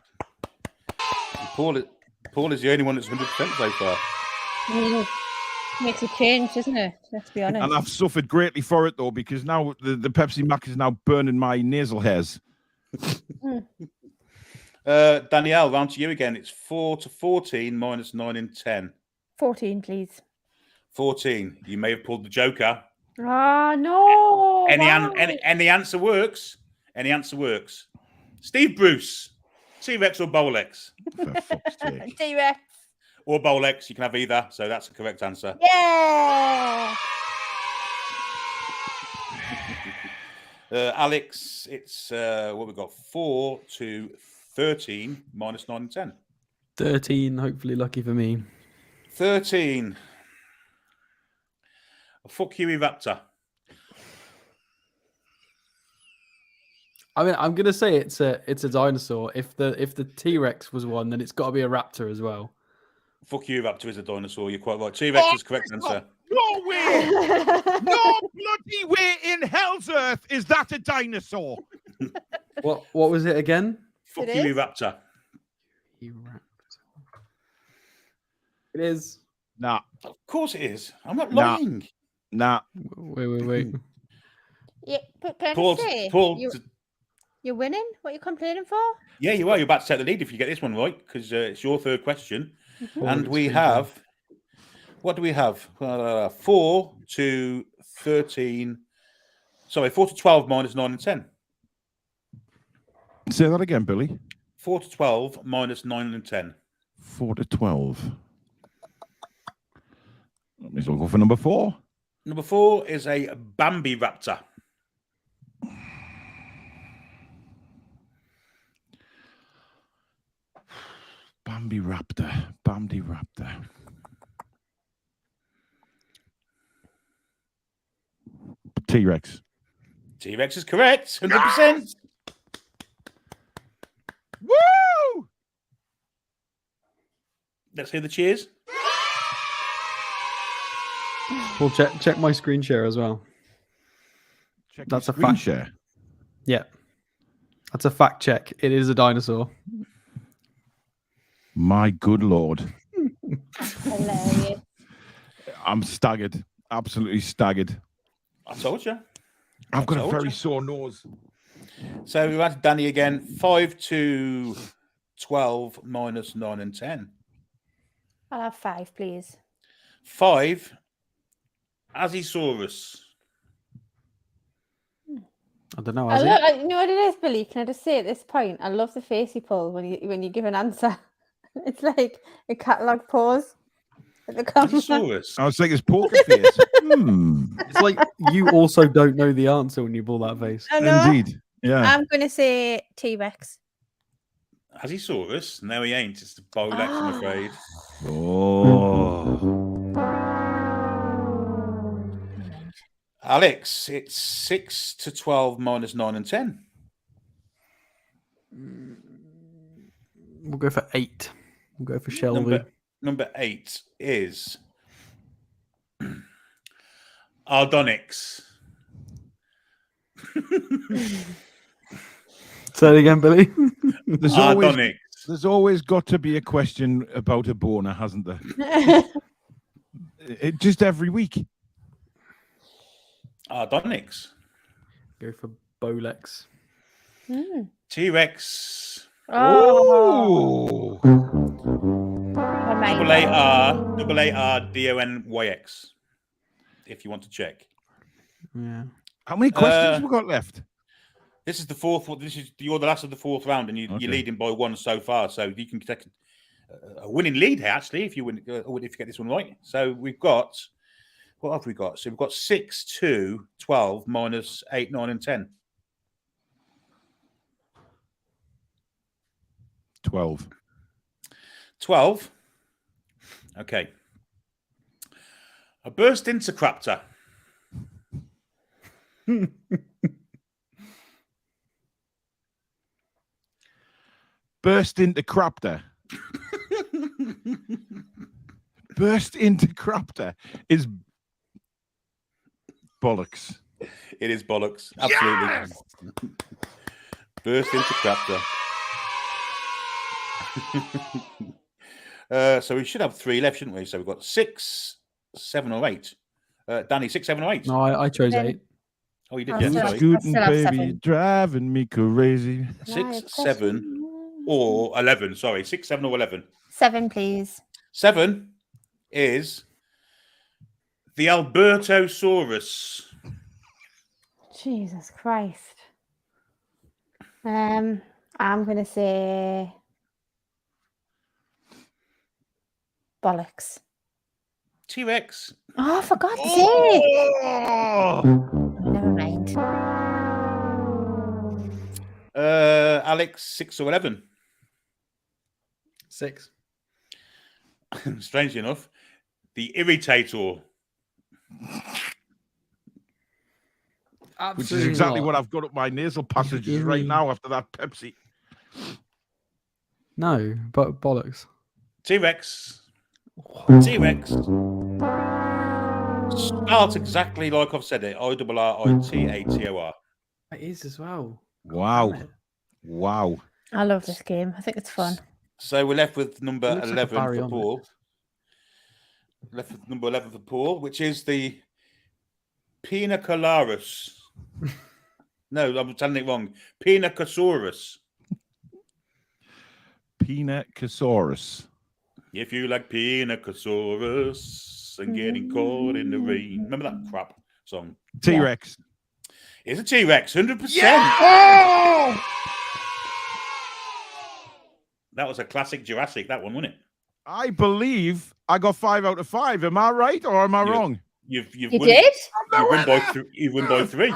Paul is the only one that's 100% so far. Makes a change, doesn't it? Let's be honest. And I've suffered greatly for it, though, because now the Pepsi Max is now burning my nasal hairs. Danielle, round to you again. It's 4 to 14 minus 9 and 10. 14, please. 14. You may have pulled the Joker. Ah, no. Any answer works. Any answer works. Steve Bruce, T-Rex or Bolex? For fuck's sake. T-Rex. Or Bolex. You can have either. So that's the correct answer. Yeah. Alex, it's what we've got 4 to 13 minus 9 and 10. 13, hopefully lucky for me. 13. Fuck you, Raptor. I mean, I'm gonna say it's a dinosaur. If the T-Rex was one, then it's got to be a raptor as well. Fuck you, Raptor is a dinosaur. You're quite right. T-Rex is correct answer. No way! No bloody way in hell's earth is that a dinosaur! What was it again? Fuck It you, is? Raptor. It is. Nah, Of course it is. I'm not Nah. lying. nah. Wait. Yeah, but can I Paul, say, Paul, you're winning? What are you complaining for? yeah, you are. You're about to take the lead if you get this one right, because it's your third question. Mm-hmm. And we have, what do we have? 4 to 13. Sorry, 4 to 12 minus 9 and 10. Say that again, Billy. 4 to 12 minus 9 and 10. 4 to 12. Let me go for number 4. Number 4 is a Bambi Raptor. Bambi Raptor. Bambi Raptor. T-Rex. T-Rex is correct. 100%. Woo! Let's hear the cheers. Well, check my screen share as well. Check That's your a screen fact. share. Yeah, that's a fact check. It is a dinosaur. My good lord. Hilarious. I'm staggered. Absolutely staggered. I told you. I've got a told very you. sore nose. So we're at Danny again. 5 to 12 minus 9 and 10. I'll have 5, please. 5, Azisaurus. I don't know. I Has love, it? you know what it is, Billy? Can I just say at this point, I love the face you pull when you give an answer. It's like a catalogue pause. At the comment. Azisaurus. I was thinking it's poker face. It's like you also don't know the answer when you pull that face. I know. Indeed. Yeah. I'm going to say T-Rex. Azisaurus? No, he ain't. It's the Bolex, I'm afraid. Oh. Alex, it's 6 to 12 minus 9 and 10. We'll go for 8. We'll go for Shelby. Number 8 is Ardonix. Say it again, Billy. There's always got to be a question about a boner, hasn't there? Just every week. Ardonix. Go for Bolex. T-Rex. Oh, Oh, never mind. AARDONYX. If you want to check. Yeah. how many questions we got left? This is the fourth one. You're the last of the fourth round, and you're leading by one so far. So you can take a winning lead here, actually, if you win, if you get this one right. So we've got, what have we got? So we've got 6, 2, 12 minus 8, 9, and 10. 12. 12. Okay. I burst into Crapter. Burst into Crapter. Burst into Crapter is bollocks. It is bollocks. Absolutely. Yes! Burst into Crapter. So we should have 3 left, shouldn't we? So we've got 6, 7, or 8. Danny, 6, 7, or 8. No, I chose 8. Oh, you did. I Yeah, still have- sorry. Scooting, still have baby, 7. driving me crazy. 6, 7, or 11. Sorry, 6, 7, or 11. 7, please. 7 is the Albertosaurus. Jesus Christ. I'm gonna say bollocks. T-Rex. Oh, for God's sake! Oh! Never mind. Alex, 6 or 11. 6. Strangely enough, the Irritator. Which is exactly what I've got up my nasal passages right now after that Pepsi. No, but bollocks. T-Rex. T-Rex. Spelled exactly like I've said it. IRRITATOR. It is as well. Wow. Wow. I love this game. I think it's fun. So we're left with number It looks like a 11 Barry for omelette. Paul. Left with number 11 for Paul, which is the Pinacolarus. No, I'm telling it wrong. Pinacosaurus. Pinacosaurus. If you like Pinacosaurus and getting caught in the rain. Remember that crap song? T-Rex. It's a T-Rex, 100%. Oh! That was a classic Jurassic, that one, wasn't it? I believe I got 5 out of 5. Am I right or am I wrong? You've You won, did? You won by 3.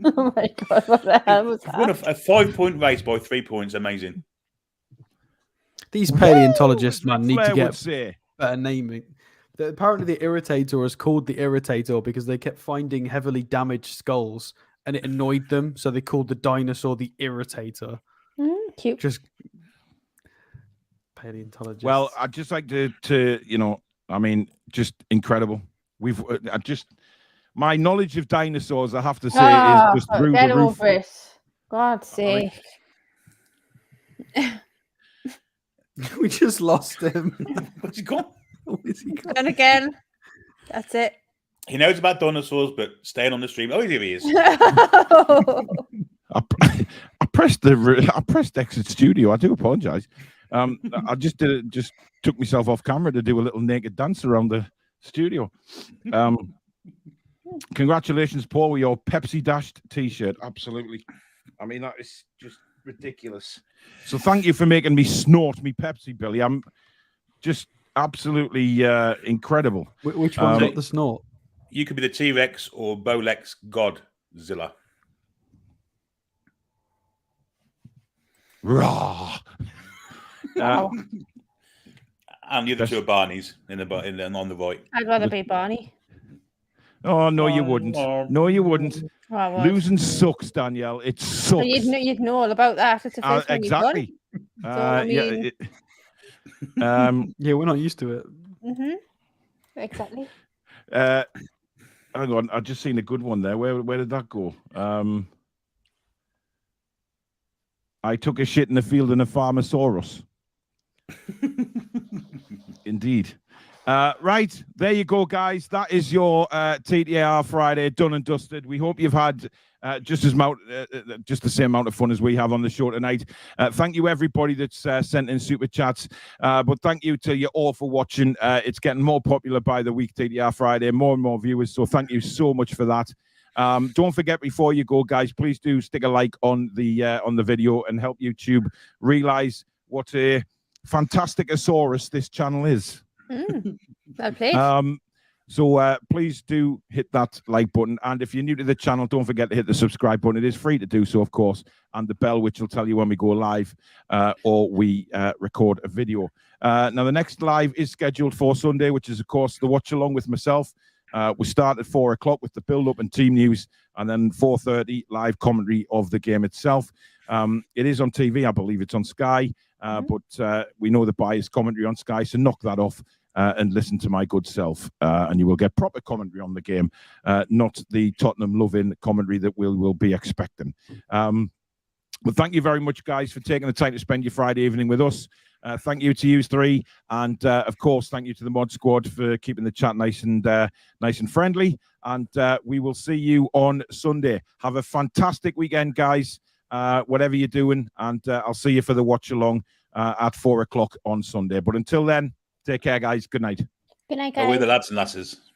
Oh my God, what the hell was You've won that? a 5-point race by 3 points. Amazing. These paleontologists, man, need to Flair would get say. better naming. Apparently, the Irritator is called the Irritator because they kept finding heavily damaged skulls and it annoyed them. So they called the dinosaur the Irritator. Cute. Just paleontologists. Well, I'd just like to just incredible. My knowledge of dinosaurs, I have to say, is just through get the roof. over it. God's sake. we just lost him. Where's he gone? Where's he gone? And again, that's it. He knows about dinosaurs, but staying on the stream. Oh, here he is. I pressed exit studio. I do apologize. I just took myself off camera to do a little naked dance around the studio. Congratulations, Paul, with your Pepsi dashed t-shirt. Absolutely. I mean, that is just ridiculous. So thank you for making me snort me Pepsi, Billy. I'm just absolutely incredible. Which one's got the snort? You could be the T-Rex or Bolex Godzilla. Raw. Wow. And the other two are Barneys on the right. I'd rather be Barney. Oh, no, you wouldn't. No, you wouldn't. Oh, I would. Losing sucks, Danielle. It sucks. Well, you'd know all about that. It's the first one exactly. you've done. So, I mean... Yeah, we're not used to it. Exactly. Hang on, I just seen a good one there. Where did that go? I took a shit in the field in a Farmosaurus. Indeed. Right, there you go, guys. That is your TTR Friday done and dusted. We hope you've had just the same amount of fun as we have on the show tonight. Thank you, everybody that's sent in super chats. But thank you to you all for watching. It's getting more popular by the week, TTR Friday, more and more viewers. So thank you so much for that. Don't forget, before you go, guys, please do stick a like on the video and help YouTube realize what a fantastic thesaurus this channel is. Well played. So please do hit that like button. And if you're new to the channel, don't forget to hit the subscribe button. It is free to do so, of course. And the bell, which will tell you when we go live or we record a video. Now, the next live is scheduled for Sunday, which is, of course, the watch along with myself. We start at 4 o'clock with the build-up and team news. And then 4:30, live commentary of the game itself. It is on TV. I believe it's on Sky. But we know the biased commentary on Sky, so knock that off. And listen to my good self, and you will get proper commentary on the game, not the Tottenham loving commentary that we will be expecting. But thank you very much, guys, for taking the time to spend your Friday evening with us. Thank you to you three, and of course, thank you to the mod squad for keeping the chat nice and friendly. And we will see you on Sunday. Have a fantastic weekend, guys. Whatever you're doing, and I'll see you for the watch along at 4 o'clock on Sunday. But until then. Take care, guys. Good night. Good night, guys. Away the lads and lasses.